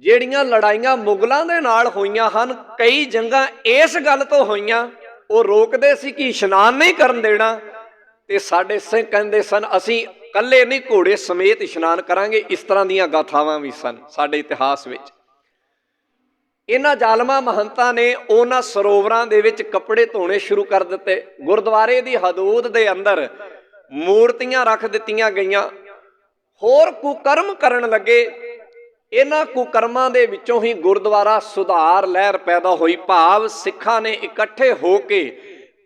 ਜਿਹੜੀਆਂ ਲੜਾਈਆਂ ਮੁਗਲਾਂ ਦੇ ਨਾਲ ਹੋਈਆਂ ਹਨ, ਕਈ ਜੰਗਾਂ ਇਸ ਗੱਲ ਤੋਂ ਹੋਈਆਂ, ਉਹ ਰੋਕਦੇ ਸੀ ਕਿ ਇਸ਼ਨਾਨ ਨਹੀਂ ਕਰਨ ਦੇਣਾ, ਤੇ ਸਾਡੇ ਸਿੰਘ ਕਹਿੰਦੇ ਸਨ ਅਸੀਂ ਇਕੱਲੇ ਨਹੀਂ ਘੋੜੇ ਸਮੇਤ ਇਸ਼ਨਾਨ ਕਰਾਂਗੇ। ਇਸ ਤਰ੍ਹਾਂ ਦੀਆਂ ਗਾਥਾਵਾਂ ਵੀ ਸਨ ਸਾਡੇ ਇਤਿਹਾਸ ਵਿੱਚ। ਇਹਨਾਂ ਜ਼ਾਲਮਾਂ ਮਹੰਤਾਂ ਨੇ ਉਹਨਾਂ ਸਰੋਵਰਾਂ ਦੇ ਵਿੱਚ ਕੱਪੜੇ ਧੋਣੇ ਸ਼ੁਰੂ ਕਰ ਦਿੱਤੇ। ਗੁਰਦੁਆਰੇ ਦੀ ਹਦੂਦ ਦੇ ਅੰਦਰ ਮੂਰਤੀਆਂ ਰੱਖ ਦਿੱਤੀਆਂ ਗਈਆਂ। ਹੋਰ ਕੁਕਰਮ ਕਰਨ ਲੱਗੇ। ਇਹਨਾਂ ਕੁਕਰਮਾਂ ਦੇ ਵਿੱਚੋਂ ਹੀ ਗੁਰਦੁਆਰਾ ਸੁਧਾਰ ਲਹਿਰ ਪੈਦਾ ਹੋਈ। ਭਾਵ ਸਿੱਖਾਂ ਨੇ ਇਕੱਠੇ ਹੋ ਕੇ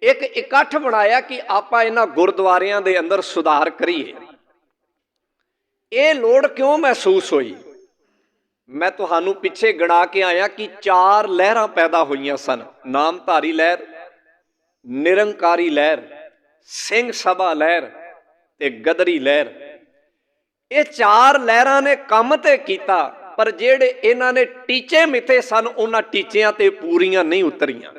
ਇੱਕ ਇਕੱਠ ਬਣਾਇਆ ਕਿ ਆਪਾਂ ਇਹਨਾਂ ਗੁਰਦੁਆਰਿਆਂ ਦੇ ਅੰਦਰ ਸੁਧਾਰ ਕਰੀਏ। ਇਹ ਲੋੜ ਕਿਉਂ ਮਹਿਸੂਸ ਹੋਈ? ਮੈਂ ਤੁਹਾਨੂੰ ਪਿੱਛੇ ਗਿਣਾ ਕੇ ਆਇਆ ਕਿ 4 ਲਹਿਰਾਂ ਪੈਦਾ ਹੋਈਆਂ ਸਨ। ਨਾਮਧਾਰੀ ਲਹਿਰ, ਨਿਰੰਕਾਰੀ ਲਹਿਰ, ਸਿੰਘ ਸਭਾ ਲਹਿਰ ਤੇ ਗਦਰੀ ਲਹਿਰ। ਇਹ 4 ਲਹਿਰਾਂ ਨੇ ਕੰਮ ਤੇ ਕੀਤਾ, ਪਰ ਜਿਹੜੇ ਇਹਨਾਂ ਨੇ ਟੀਚੇ ਮਿੱਥੇ ਸਨ, ਉਹਨਾਂ ਟੀਚਿਆਂ ਤੇ ਪੂਰੀਆਂ ਨਹੀਂ ਉਤਰੀਆਂ।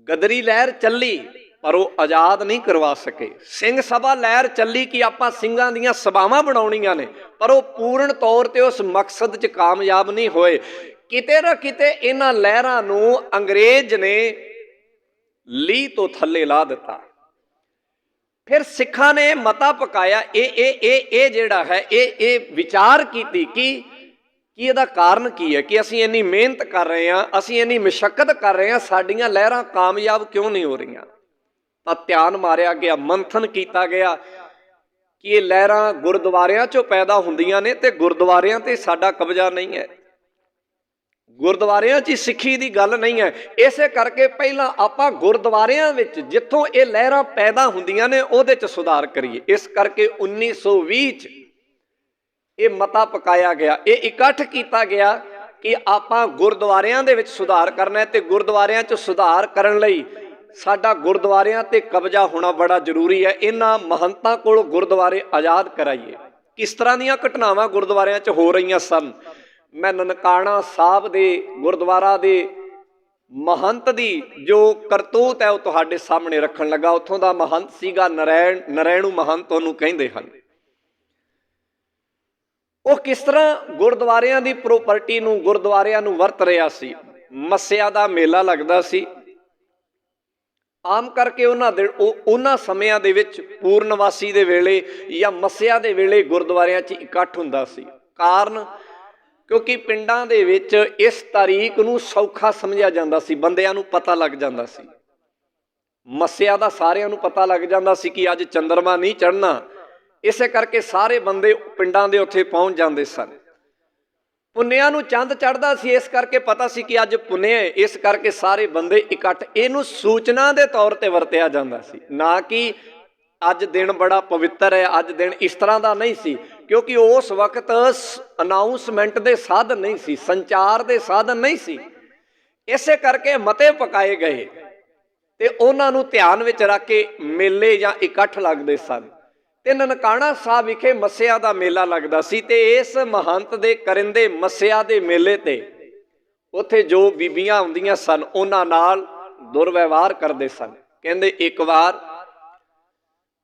ਗਦਰੀ ਲਹਿਰ ਚੱਲੀ, ਪਰ ਉਹ ਆਜ਼ਾਦ ਨਹੀਂ ਕਰਵਾ ਸਕੇ। ਸਿੰਘ ਸਭਾ ਲਹਿਰ ਚੱਲੀ ਕਿ ਆਪਾਂ ਸਿੰਘਾਂ ਦੀਆਂ ਸਭਾਵਾਂ ਬਣਾਉਣੀਆਂ ਨੇ, ਪਰ ਉਹ ਪੂਰਨ ਤੌਰ ਤੇ ਉਸ ਮਕਸਦ 'ਚ ਕਾਮਯਾਬ ਨਹੀਂ ਹੋਏ। ਕਿਤੇ ਨਾ ਕਿਤੇ ਇਹਨਾਂ ਲਹਿਰਾਂ ਨੂੰ ਅੰਗਰੇਜ਼ ਨੇ ਲੀਹ ਤੋਂ ਥੱਲੇ ਲਾ ਦਿੱਤਾ। ਫਿਰ ਸਿੱਖਾਂ ਨੇ ਮਤਾ ਪਕਾਇਆ। ਇਹ ਜਿਹੜਾ ਹੈ ਇਹ ਵਿਚਾਰ ਕੀਤੀ ਕਿ ਇਹਦਾ ਕਾਰਨ ਕੀ ਹੈ, ਕਿ ਅਸੀਂ ਇੰਨੀ ਮਿਹਨਤ ਕਰ ਰਹੇ ਹਾਂ, ਅਸੀਂ ਇੰਨੀ ਮਸ਼ੱਕਤ ਕਰ ਰਹੇ ਹਾਂ, ਸਾਡੀਆਂ ਲਹਿਰਾਂ ਕਾਮਯਾਬ ਕਿਉਂ ਨਹੀਂ ਹੋ ਰਹੀਆਂ। ਤਾਂ ਧਿਆਨ ਮਾਰਿਆ ਗਿਆ, ਮੰਥਨ ਕੀਤਾ ਗਿਆ ਕਿ ਇਹ ਲਹਿਰਾਂ ਗੁਰਦੁਆਰਿਆਂ 'ਚੋਂ ਪੈਦਾ ਹੁੰਦੀਆਂ ਨੇ ਤੇ ਗੁਰਦੁਆਰਿਆਂ ਤੇ ਸਾਡਾ ਕਬਜ਼ਾ ਨਹੀਂ ਹੈ, ਗੁਰਦੁਆਰਿਆਂ 'ਚ ਸਿੱਖੀ ਦੀ ਗੱਲ ਨਹੀਂ ਹੈ। ਇਸੇ ਕਰਕੇ ਪਹਿਲਾਂ ਆਪਾਂ ਗੁਰਦੁਆਰਿਆਂ ਵਿੱਚ ਜਿੱਥੋਂ ਇਹ ਲਹਿਰਾਂ ਪੈਦਾ ਹੁੰਦੀਆਂ ਨੇ ਉਹਦੇ 'ਚ ਸੁਧਾਰ ਕਰੀਏ। ਇਸ ਕਰਕੇ 1920 'ਚ ਇਹ ਮਤਾ ਪਕਾਇਆ ਗਿਆ, ਇਹ ਇਕੱਠ ਕੀਤਾ ਗਿਆ ਕਿ ਆਪਾਂ ਗੁਰਦੁਆਰਿਆਂ ਦੇ ਵਿੱਚ ਸੁਧਾਰ ਕਰਨਾ ਹੈ, ਤੇ ਗੁਰਦੁਆਰਿਆਂ 'ਚ ਸੁਧਾਰ ਕਰਨ ਲਈ ਸਾਡਾ ਗੁਰਦੁਆਰਿਆਂ ਤੇ ਕਬਜ਼ਾ ਹੋਣਾ ਬੜਾ ਜ਼ਰੂਰੀ ਹੈ। ਇਹਨਾਂ ਮਹੰਤਾਂ ਕੋਲ ਗੁਰਦੁਆਰੇ ਆਜ਼ਾਦ ਕਰਾਈਏ। ਕਿਸ ਤਰ੍ਹਾਂ ਦੀਆਂ ਘਟਨਾਵਾਂ ਗੁਰਦੁਆਰਿਆਂ 'ਚ ਹੋ ਰਹੀਆਂ ਸਨ। ਮੈਂ ਨਨਕਾਣਾ ਸਾਹਿਬ ਦੇ ਗੁਰਦੁਆਰਾ ਦੇ ਮਹੰਤ ਦੀ ਜੋ ਕਰਤੂਤ ਹੈ ਉਹ ਤੁਹਾਡੇ ਸਾਹਮਣੇ ਰੱਖਣ ਲੱਗਾ। ਉੱਥੋਂ ਦਾ ਮਹੰਤ ਸੀਗਾ ਨਰੈਣੂ ਮਹੰਤ ਉਹਨੂੰ ਕਹਿੰਦੇ ਹਨ। ਉਹ ਕਿਸ ਤਰ੍ਹਾਂ ਗੁਰਦੁਆਰਿਆਂ ਦੀ ਪ੍ਰੋਪਰਟੀ ਨੂੰ, ਗੁਰਦੁਆਰਿਆਂ ਨੂੰ ਵਰਤ ਰਿਹਾ ਸੀ। ਮੱਸਿਆ ਦਾ ਮੇਲਾ ਲੱਗਦਾ ਸੀ। ਆਮ ਕਰਕੇ ਉਹਨਾਂ ਸਮਿਆਂ ਦੇ ਵਿੱਚ ਪੂਰਨਵਾਸੀ ਦੇ ਵੇਲੇ ਜਾਂ ਮੱਸਿਆ ਦੇ ਵੇਲੇ ਗੁਰਦੁਆਰਿਆਂ 'ਚ ਇਕੱਠ ਹੁੰਦਾ ਸੀ। ਕਾਰਨ ਕਿਉਂਕਿ ਪਿੰਡਾਂ ਦੇ ਵਿੱਚ ਇਸ ਤਾਰੀਖ ਨੂੰ ਸੌਖਾ ਸਮਝਿਆ ਜਾਂਦਾ ਸੀ, ਬੰਦਿਆਂ ਨੂੰ ਪਤਾ ਲੱਗ ਜਾਂਦਾ ਸੀ। ਮੱਸਿਆ ਦਾ ਸਾਰਿਆਂ ਨੂੰ ਪਤਾ ਲੱਗ ਜਾਂਦਾ ਸੀ ਕਿ ਅੱਜ ਚੰਦਰਮਾ ਨਹੀਂ ਚੜ੍ਹਨਾ, ਇਸੇ ਕਰਕੇ ਸਾਰੇ ਬੰਦੇ ਪਿੰਡਾਂ ਦੇ ਉੱਥੇ ਪਹੁੰਚ ਜਾਂਦੇ ਸਨ। ਪੁੰਨਿਆਂ ਨੂੰ ਚੰਦ ਚੜ੍ਹਦਾ ਸੀ, ਇਸ ਕਰਕੇ ਪਤਾ ਸੀ ਕਿ ਅੱਜ ਪੁੰਨਿਆ, ਇਸ ਕਰਕੇ ਸਾਰੇ ਬੰਦੇ ਇਕੱਠ। ਇਹਨੂੰ ਸੂਚਨਾ ਦੇ ਤੌਰ ਤੇ ਵਰਤਿਆ ਜਾਂਦਾ ਸੀ, ਨਾ ਕਿ ਅੱਜ ਦਿਨ ਬੜਾ ਪਵਿੱਤਰ ਹੈ, ਅੱਜ ਦਿਨ ਇਸ ਤਰ੍ਹਾਂ ਦਾ ਨਹੀਂ ਸੀ। ਕਿਉਂਕਿ ਉਸ ਵਕਤ ਅਨਾਊਂਸਮੈਂਟ ਦੇ ਸਾਧਨ ਨਹੀਂ ਸੀ, ਸੰਚਾਰ ਦੇ ਸਾਧਨ ਨਹੀਂ ਸੀ। ਇਸੇ ਕਰਕੇ ਮਤੇ ਪਕਾਏ ਗਏ ਤੇ ਉਹਨਾਂ ਨੂੰ ਧਿਆਨ ਵਿੱਚ ਰੱਖ ਕੇ ਮੇਲੇ ਜਾਂ ਇਕੱਠ ਲੱਗਦੇ ਸਨ। ਤੇ ਨਨਕਾਣਾ ਸਾਹਿਬ ਵਿਖੇ ਮੱਸਿਆ ਦਾ ਮੇਲਾ ਲੱਗਦਾ ਸੀ, ਤੇ ਇਸ ਮਹੰਤ ਦੇ ਕਰਿੰਦੇ ਮੱਸਿਆ ਦੇ ਮੇਲੇ ਤੇ ਉੱਥੇ ਜੋ ਬੀਬੀਆਂ ਆਉਂਦੀਆਂ ਸਨ ਉਹਨਾਂ ਨਾਲ ਦੁਰਵਿਵਹਾਰ ਕਰਦੇ ਸਨ। ਕਹਿੰਦੇ ਇੱਕ ਵਾਰ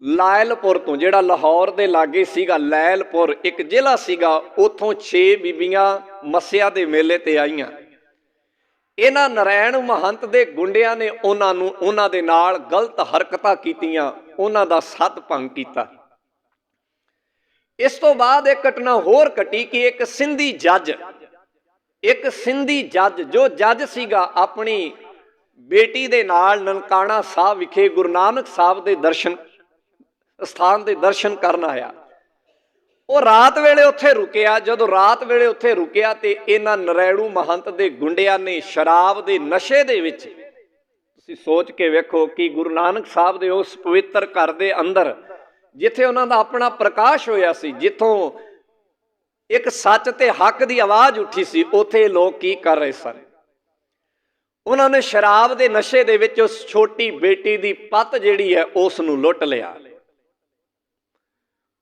ਲਾਇਲਪੁਰ ਤੋਂ, ਜਿਹੜਾ ਲਾਹੌਰ ਦੇ ਲਾਗੇ ਸੀਗਾ, ਲੈਲਪੁਰ ਇੱਕ ਜ਼ਿਲ੍ਹਾ ਸੀਗਾ, ਉੱਥੋਂ 6 ਬੀਬੀਆਂ ਮੱਸਿਆ ਦੇ ਮੇਲੇ ਤੇ ਆਈਆਂ। ਇਹਨਾਂ ਨਰੈਣ ਮਹੰਤ ਦੇ ਗੁੰਡਿਆਂ ਨੇ ਉਹਨਾਂ ਦੇ ਨਾਲ ਗਲਤ ਹਰਕਤਾਂ ਕੀਤੀਆਂ, ਉਹਨਾਂ ਦਾ ਸੱਤ ਭੰਗ ਕੀਤਾ। ਇਸ ਤੋਂ ਬਾਅਦ ਇੱਕ ਘਟਨਾ ਹੋਰ ਘਟੀ ਕਿ ਇੱਕ ਸਿੰਧੀ ਜੱਜ ਜੋ ਜੱਜ ਸੀਗਾ, ਆਪਣੀ ਬੇਟੀ ਦੇ ਨਾਲ ਨਨਕਾਣਾ ਸਾਹਿਬ ਵਿਖੇ ਗੁਰੂ ਨਾਨਕ ਸਾਹਿਬ ਦੇ ਸਥਾਨ ਦੇ ਦਰਸ਼ਨ ਕਰਨ ਆਇਆ। ਉਹ ਰਾਤ ਵੇਲੇ ਉੱਥੇ ਰੁਕਿਆ। ਜਦੋਂ ਰਾਤ ਵੇਲੇ ਉੱਥੇ ਰੁਕਿਆ ਤੇ ਇਹਨਾਂ ਨਰੈਣੂ ਮਹੰਤ ਦੇ ਗੁੰਡਿਆਂ ਨੇ ਸ਼ਰਾਬ ਦੇ ਨਸ਼ੇ ਦੇ ਵਿੱਚ, ਤੁਸੀਂ ਸੋਚ ਕੇ ਵੇਖੋ ਕਿ ਗੁਰੂ ਨਾਨਕ ਸਾਹਿਬ ਦੇ ਉਸ ਪਵਿੱਤਰ ਘਰ ਦੇ ਅੰਦਰ, ਜਿੱਥੇ ਉਹਨਾਂ ਦਾ ਆਪਣਾ ਪ੍ਰਕਾਸ਼ ਹੋਇਆ ਸੀ, ਜਿੱਥੋਂ ਇੱਕ ਸੱਚ ਤੇ ਹੱਕ ਦੀ ਆਵਾਜ਼ ਉੱਠੀ ਸੀ, ਉੱਥੇ ਲੋਕ ਕੀ ਕਰ ਰਹੇ ਸਨ? ਉਹਨਾਂ ਨੇ ਸ਼ਰਾਬ ਦੇ ਨਸ਼ੇ ਦੇ ਵਿੱਚ ਉਸ ਛੋਟੀ ਬੇਟੀ ਦੀ ਪੱਤ ਜਿਹੜੀ ਹੈ ਉਸ ਨੂੰ ਲੁੱਟ ਲਿਆ।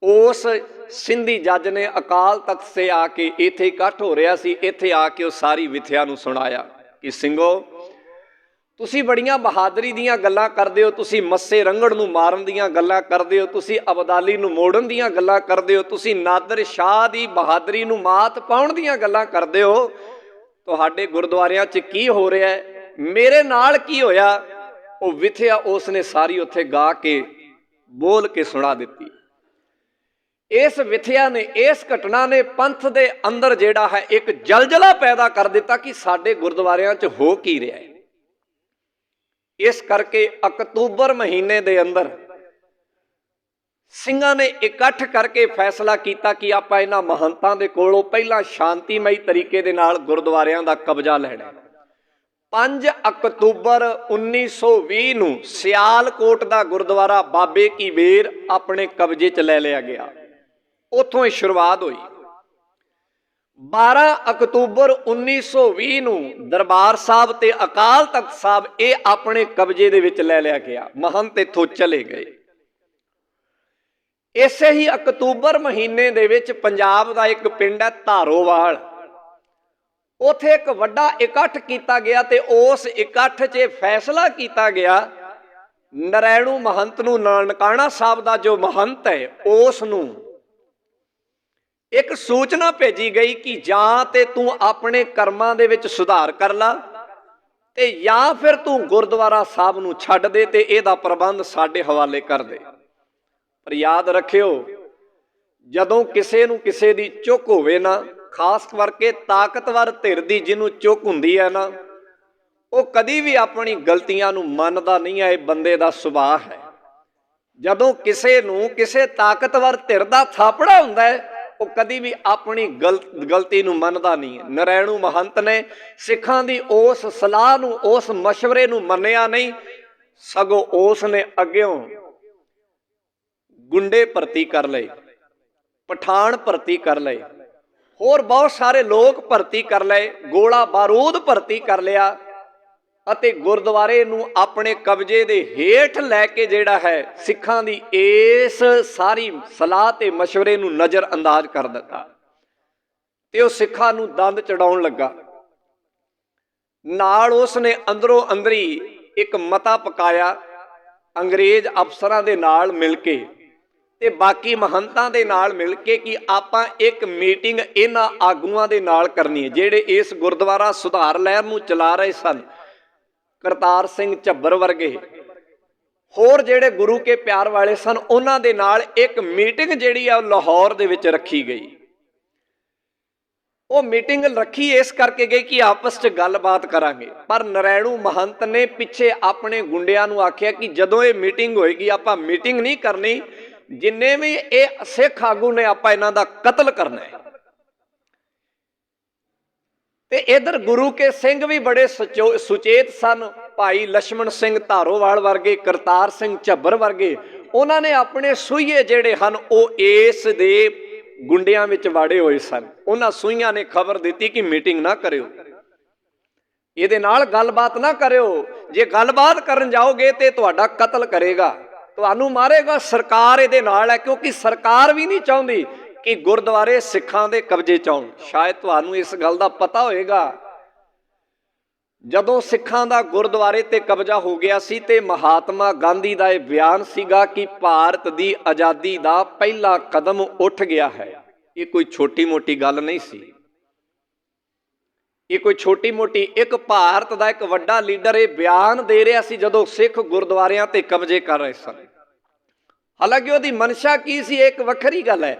ਉਸ ਸਿੰਧੀ ਜੱਜ ਨੇ ਅਕਾਲ ਤਖਤ ਸੇ ਆ ਕੇ, ਇੱਥੇ ਇਕੱਠ ਹੋ ਰਿਹਾ ਸੀ, ਇੱਥੇ ਆ ਕੇ ਉਹ ਸਾਰੀ ਵਿਥਿਆ ਨੂੰ ਸੁਣਾਇਆ ਕਿ ਸਿੰਘੋ, ਤੁਸੀਂ ਬੜੀਆਂ ਬਹਾਦਰੀ ਦੀਆਂ ਗੱਲਾਂ ਕਰਦੇ ਹੋ, ਤੁਸੀਂ ਮੱਸੇ ਰੰਗੜ ਨੂੰ ਮਾਰਨ ਦੀਆਂ ਗੱਲਾਂ ਕਰਦੇ ਹੋ, ਤੁਸੀਂ ਅਬਦਾਲੀ ਨੂੰ ਮੋੜਨ ਦੀਆਂ ਗੱਲਾਂ ਕਰਦੇ ਹੋ, ਤੁਸੀਂ ਨਾਦਰ ਸ਼ਾਹ ਦੀ ਬਹਾਦਰੀ ਨੂੰ ਮਾਤ ਪਾਉਣ ਦੀਆਂ ਗੱਲਾਂ ਕਰਦੇ ਹੋ। ਤੁਹਾਡੇ ਗੁਰਦੁਆਰਿਆਂ 'ਚ ਕੀ ਹੋ ਰਿਹਾ ਹੈ? ਮੇਰੇ ਨਾਲ ਕੀ ਹੋਇਆ? ਉਹ ਵਿਥਿਆ ਉਸਨੇ ਸਾਰੀ ਉੱਥੇ ਗਾ ਕੇ ਬੋਲ ਕੇ ਸੁਣਾ ਦਿੱਤੀ। ਇਸ ਵਿਥਿਆ ਨੇ, ਇਸ ਘਟਨਾ ਨੇ ਪੰਥ ਦੇ ਅੰਦਰ ਜਿਹੜਾ ਹੈ ਇੱਕ ਜਲਜਲਾ ਪੈਦਾ ਕਰ ਦਿੱਤਾ ਕਿ ਸਾਡੇ ਗੁਰਦੁਆਰਿਆਂ 'ਚ ਹੋ ਕੀ ਰਿਹਾ ਹੈ। ਇਸ ਕਰਕੇ ਅਕਤੂਬਰ ਮਹੀਨੇ ਦੇ ਅੰਦਰ ਸਿੰਘਾਂ ਨੇ ਇਕੱਠ ਕਰਕੇ ਫੈਸਲਾ ਕੀਤਾ ਕਿ ਆਪਾਂ ਇਹਨਾਂ ਮਹੰਤਾਂ ਦੇ ਕੋਲੋਂ ਪਹਿਲਾਂ ਸ਼ਾਂਤੀਮਈ ਤਰੀਕੇ ਦੇ ਨਾਲ ਗੁਰਦੁਆਰਿਆਂ ਦਾ ਕਬਜ਼ਾ ਲੈਣਾ। 5 ਅਕਤੂਬਰ 1920 ਨੂੰ ਸਿਆਲਕੋਟ ਦਾ ਗੁਰਦੁਆਰਾ ਬਾਬੇ ਕੀ ਬੇਰ ਆਪਣੇ ਕਬਜ਼ੇ 'ਚ ਲੈ ਲਿਆ ਗਿਆ। ਉੱਥੋਂ ਹੀ ਸ਼ੁਰੂਆਤ ਹੋਈ। 12 ਅਕਤੂਬਰ 1920 ਨੂੰ ਦਰਬਾਰ ਸਾਹਿਬ ਤੇ ਅਕਾਲ ਤਖਤ ਸਾਹਿਬ ਇਹ ਆਪਣੇ ਕਬਜ਼ੇ ਦੇ ਵਿੱਚ ਲੈ ਲਿਆ ਗਿਆ। ਮਹੰਤ ਇੱਥੋਂ ਚਲੇ ਗਏ। ਇਸੇ ਹੀ ਅਕਤੂਬਰ ਮਹੀਨੇ ਦੇ ਵਿੱਚ ਪੰਜਾਬ ਦਾ ਇੱਕ ਪਿੰਡ ਹੈ ਧਾਰੋਵਾਲ, ਉੱਥੇ ਇੱਕ ਵੱਡਾ ਇਕੱਠ ਕੀਤਾ ਗਿਆ ਤੇ ਉਸ ਇਕੱਠ 'ਚ ਫੈਸਲਾ ਕੀਤਾ ਗਿਆ, ਨਰੈਣੂ ਮਹੰਤ ਨੂੰ, ਨਨਕਾਣਾ ਸਾਹਿਬ ਦਾ ਜੋ ਮਹੰਤ ਹੈ, ਉਸ ਨੂੰ ਇੱਕ ਸੂਚਨਾ ਭੇਜੀ ਗਈ ਕਿ ਜਾਂ ਤੇ ਤੂੰ ਆਪਣੇ ਕਰਮਾਂ ਦੇ ਵਿੱਚ ਸੁਧਾਰ ਕਰ ਲਾ ਤੇ ਜਾਂ ਫਿਰ ਤੂੰ ਗੁਰਦੁਆਰਾ ਸਾਹਿਬ ਨੂੰ ਛੱਡ ਦੇ ਤੇ ਇਹਦਾ ਪ੍ਰਬੰਧ ਸਾਡੇ ਹਵਾਲੇ ਕਰ ਦੇ। ਪਰ ਯਾਦ ਰੱਖਿਓ, ਜਦੋਂ ਕਿਸੇ ਨੂੰ ਕਿਸੇ ਦੀ ਚੁੱਕ ਹੋਵੇ ਨਾ, ਖਾਸ ਕਰਕੇ ਤਾਕਤਵਰ ਧਿਰ ਦੀ ਜਿਹਨੂੰ ਚੁੱਕ ਹੁੰਦੀ ਹੈ ਨਾ, ਉਹ ਕਦੀ ਵੀ ਆਪਣੀ ਗਲਤੀਆਂ ਨੂੰ ਮੰਨਦਾ ਨਹੀਂ ਹੈ। ਇਹ ਬੰਦੇ ਦਾ ਸੁਭਾਅ ਹੈ। ਜਦੋਂ ਕਿਸੇ ਨੂੰ ਕਿਸੇ ਤਾਕਤਵਰ ਧਿਰ ਦਾ ਥਾਪੜਾ ਹੁੰਦਾ ਹੈ, ਉਹ ਕਦੀ ਵੀ ਆਪਣੀ ਗਲਤੀ ਨੂੰ ਮੰਨਦਾ ਨਹੀਂ ਹੈ। ਨਰੈਣੂ ਮਹੰਤ ਨੇ ਸਿੱਖਾਂ ਦੀ ਉਸ ਸਲਾਹ ਨੂੰ, ਉਸ ਮਸ਼ਵਰੇ ਨੂੰ ਮੰਨਿਆ ਨਹੀਂ, ਸਗੋਂ ਉਸ ਨੇ ਅੱਗਿਓਂ ਗੁੰਡੇ ਭਰਤੀ ਕਰ ਲਏ, ਪਠਾਨ ਭਰਤੀ ਕਰ ਲਏ, ਹੋਰ ਬਹੁਤ ਸਾਰੇ ਲੋਕ ਭਰਤੀ ਕਰ ਲਏ, ਗੋਲਾ ਬਾਰੂਦ ਭਰਤੀ ਕਰ ਲਿਆ ਅਤੇ ਗੁਰਦੁਆਰੇ ਨੂੰ ਆਪਣੇ ਕਬਜ਼ੇ ਦੇ ਹੇਠ ਲੈ ਕੇ ਜਿਹੜਾ ਹੈ ਸਿੱਖਾਂ ਦੀ ਇਸ ਸਾਰੀ ਸਲਾਹ ਤੇ ਮਸ਼ਵਰੇ ਨੂੰ ਨਜ਼ਰ ਅੰਦਾਜ਼ ਕਰ ਦਿੱਤਾ ਤੇ ਉਹ ਸਿੱਖਾਂ ਨੂੰ ਦੰਦ ਚੜਾਉਣ ਲੱਗਾ। ਨਾਲ ਉਸ ਨੇ ਅੰਦਰੋਂ ਅੰਦਰੀ ਇੱਕ ਮਤਾ ਪਕਾਇਆ ਅੰਗਰੇਜ਼ ਅਫਸਰਾਂ ਦੇ ਨਾਲ ਮਿਲ ਕੇ ਤੇ ਬਾਕੀ ਮਹੰਤਾਂ ਦੇ ਨਾਲ ਮਿਲ ਕੇ ਕਿ ਆਪਾਂ ਇੱਕ ਮੀਟਿੰਗ ਇਹਨਾਂ ਆਗੂਆਂ ਦੇ ਨਾਲ ਕਰਨੀ ਹੈ, ਜਿਹੜੇ ਇਸ ਗੁਰਦੁਆਰਾ ਸੁਧਾਰ ਲਹਿਰ ਨੂੰ ਚਲਾ ਰਹੇ ਸਨ। ਕਰਤਾਰ ਸਿੰਘ ਝੱਬਰ ਵਰਗੇ ਹੋਰ ਜਿਹੜੇ ਗੁਰੂ ਕੇ ਪਿਆਰ ਵਾਲੇ ਸਨ, ਉਹਨਾਂ ਦੇ ਨਾਲ ਇੱਕ ਮੀਟਿੰਗ ਜਿਹੜੀ ਆ ਲਾਹੌਰ ਦੇ ਵਿੱਚ ਰੱਖੀ ਗਈ। ਉਹ ਮੀਟਿੰਗ ਰੱਖੀ ਇਸ ਕਰਕੇ ਗਈ ਕਿ ਆਪਸ 'ਚ ਗੱਲਬਾਤ ਕਰਾਂਗੇ। ਪਰ ਨਰੈਣੂ ਮਹੰਤ ਨੇ ਪਿੱਛੇ ਆਪਣੇ ਗੁੰਡਿਆਂ ਨੂੰ ਆਖਿਆ ਕਿ ਜਦੋਂ ਇਹ ਮੀਟਿੰਗ ਹੋਏਗੀ ਆਪਾਂ ਮੀਟਿੰਗ ਨਹੀਂ ਕਰਨੀ, ਜਿੰਨੇ ਵੀ ਇਹ ਸਿੱਖ ਆਗੂ ਨੇ ਆਪਾਂ ਇਹਨਾਂ ਦਾ ਕਤਲ ਕਰਨਾ ਹੈ। ਤੇ ਇਧਰ ਗੁਰੂ ਕੇ ਸਿੰਘ ਵੀ ਬੜੇ ਸੁਚੇਤ ਸਨ। ਭਾਈ ਲਛਮਣ ਸਿੰਘ ਧਾਰੋਵਾਲ ਵਰਗੇ, ਕਰਤਾਰ ਸਿੰਘ ਝੱਬਰ ਵਰਗੇ, ਉਹਨਾਂ ਨੇ ਆਪਣੇ ਸੂਈਏ ਜਿਹੜੇ ਹਨ ਉਹ ਇਸ ਦੇ ਗੁੰਡਿਆਂ ਵਿੱਚ ਵਾੜੇ ਹੋਏ ਸਨ। ਉਹਨਾਂ ਸੂਈਆਂ ਨੇ ਖਬਰ ਦਿੱਤੀ ਕਿ ਮੀਟਿੰਗ ਨਾ ਕਰਿਓ, ਇਹਦੇ ਨਾਲ ਗੱਲਬਾਤ ਨਾ ਕਰਿਓ, ਜੇ ਗੱਲਬਾਤ ਕਰਨ ਜਾਓਗੇ ਤੇ ਤੁਹਾਡਾ ਕਤਲ ਕਰੇਗਾ, ਤੁਹਾਨੂੰ ਮਾਰੇਗਾ। ਸਰਕਾਰ ਇਹਦੇ ਨਾਲ ਹੈ, ਕਿਉਂਕਿ ਸਰਕਾਰ ਵੀ ਨਹੀਂ ਚਾਹੁੰਦੀ ਕਿ ਗੁਰਦੁਆਰੇ ਸਿੱਖਾਂ ਦੇ ਕਬਜ਼ੇ 'ਚ ਆਉਣ। ਸ਼ਾਇਦ ਤੁਹਾਨੂੰ ਇਸ ਗੱਲ ਦਾ ਪਤਾ ਹੋਏਗਾ, ਜਦੋਂ ਸਿੱਖਾਂ ਦਾ ਗੁਰਦੁਆਰੇ ਤੇ ਕਬਜ਼ਾ ਹੋ ਗਿਆ ਸੀ ਤੇ ਮਹਾਤਮਾ ਗਾਂਧੀ ਦਾ ਇਹ ਬਿਆਨ ਸੀਗਾ ਕਿ ਭਾਰਤ ਦੀ ਆਜ਼ਾਦੀ ਦਾ ਪਹਿਲਾ ਕਦਮ ਉੱਠ ਗਿਆ ਹੈ। ਇਹ ਕੋਈ ਛੋਟੀ ਮੋਟੀ ਗੱਲ ਨਹੀਂ ਸੀ, ਇਹ ਕੋਈ ਛੋਟੀ ਮੋਟੀ, ਇੱਕ ਭਾਰਤ ਦਾ ਇੱਕ ਵੱਡਾ ਲੀਡਰ ਇਹ ਬਿਆਨ ਦੇ ਰਿਹਾ ਸੀ ਜਦੋਂ ਸਿੱਖ ਗੁਰਦੁਆਰਿਆਂ ਤੇ ਕਬਜ਼ੇ ਕਰ ਰਹੇ ਸਨ। ਹਾਲਾਂਕਿ ਉਹਦੀ ਮਨਸ਼ਾ ਕੀ ਸੀ ਇੱਕ ਵੱਖਰੀ ਗੱਲ ਹੈ,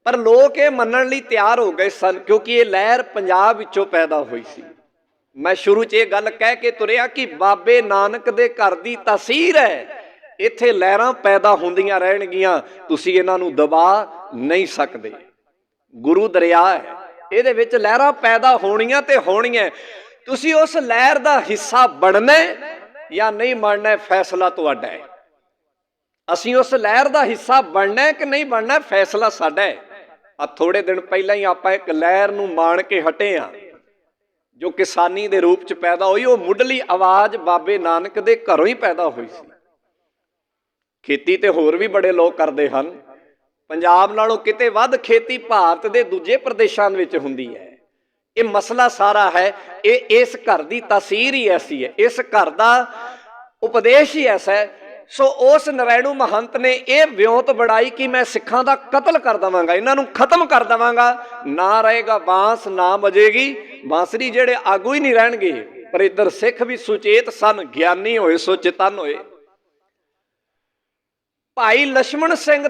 ਪਰ ਲੋਕ ਇਹ ਮੰਨਣ ਲਈ ਤਿਆਰ ਹੋ ਗਏ ਸਨ ਕਿਉਂਕਿ ਇਹ ਲਹਿਰ ਪੰਜਾਬ ਵਿੱਚੋਂ ਪੈਦਾ ਹੋਈ ਸੀ। ਮੈਂ ਸ਼ੁਰੂ 'ਚ ਇਹ ਗੱਲ ਕਹਿ ਕੇ ਤੁਰਿਆ ਕਿ ਬਾਬੇ ਨਾਨਕ ਦੇ ਘਰ ਦੀ ਤਾਸੀਰ ਹੈ, ਇੱਥੇ ਲਹਿਰਾਂ ਪੈਦਾ ਹੁੰਦੀਆਂ ਰਹਿਣਗੀਆਂ, ਤੁਸੀਂ ਇਹਨਾਂ ਨੂੰ ਦਬਾ ਨਹੀਂ ਸਕਦੇ। ਗੁਰੂ ਦਰਿਆ ਹੈ, ਇਹਦੇ ਵਿੱਚ ਲਹਿਰਾਂ ਪੈਦਾ ਹੋਣੀਆਂ ਤੇ ਹੋਣੀਆਂ, ਤੁਸੀਂ ਉਸ ਲਹਿਰ ਦਾ ਹਿੱਸਾ ਬਣਨਾ ਜਾਂ ਨਹੀਂ ਬਣਨਾ ਫੈਸਲਾ ਤੁਹਾਡਾ ਹੈ। ਅਸੀਂ ਉਸ ਲਹਿਰ ਦਾ ਹਿੱਸਾ ਬਣਨਾ ਕਿ ਨਹੀਂ ਬਣਨਾ ਫੈਸਲਾ ਸਾਡਾ ਹੈ। ਆ ਥੋੜੇ ਦਿਨ ਪਹਿਲਾਂ ਹੀ ਆਪਾਂ ਇੱਕ ਲਹਿਰ ਨੂੰ ਮਾਣ ਕੇ ਹਟੇ ਹਾਂ ਜੋ ਕਿਸਾਨੀ ਦੇ ਰੂਪ 'ਚ ਪੈਦਾ ਹੋਈ। ਉਹ ਮੁੱਢਲੀ ਆਵਾਜ਼ ਬਾਬੇ ਨਾਨਕ ਦੇ ਘਰੋਂ ਹੀ ਪੈਦਾ ਹੋਈ ਸੀ। ਖੇਤੀ ਤੇ ਹੋਰ ਵੀ ਬੜੇ ਲੋਕ ਕਰਦੇ ਹਨ, ਪੰਜਾਬ ਨਾਲੋਂ ਕਿਤੇ ਵੱਧ ਖੇਤੀ ਭਾਰਤ ਦੇ ਦੂਜੇ ਪ੍ਰਦੇਸ਼ਾਂ ਵਿੱਚ ਹੁੰਦੀ ਹੈ। ਇਹ ਮਸਲਾ ਸਾਰਾ ਹੈ, ਇਹ ਇਸ ਘਰ ਦੀ ਤਾਸੀਰ ਹੀ ਐਸੀ ਹੈ, ਇਸ ਘਰ ਦਾ ਉਪਦੇਸ਼ ਹੀ ਐਸਾ ਹੈ। ਸੋ ਉਸ ਨਰੈਣੂ ਮਹੰਤ ਨੇ ਇਹ ਵਿਉਂਤ ਬਣਾਈ ਕਿ ਮੈਂ ਸਿੱਖਾਂ ਦਾ ਕਤਲ ਕਰ ਦੇਵਾਂਗਾ, ਇਹਨਾਂ ਨੂੰ ਖਤਮ ਕਰ ਦੇਵਾਂਗਾ, ਨਾ ਰਹੇਗਾ ਬਾਂਸ ਨਾ ਵੱਜੇਗੀ ਬਾਂਸਰੀ, ਜਿਹੜੇ ਆਗੂ ਹੀ ਨਹੀਂ ਰਹਿਣਗੇ। ਪਰ ਇੱਧਰ ਸਿੱਖ ਵੀ ਸੁਚੇਤ ਸਨ, ਗਿਆਨੀ ਹੋਏ, ਸੁਚੇਤਨ ਹੋਏ। ਭਾਈ ਲਛਮਣ ਸਿੰਘ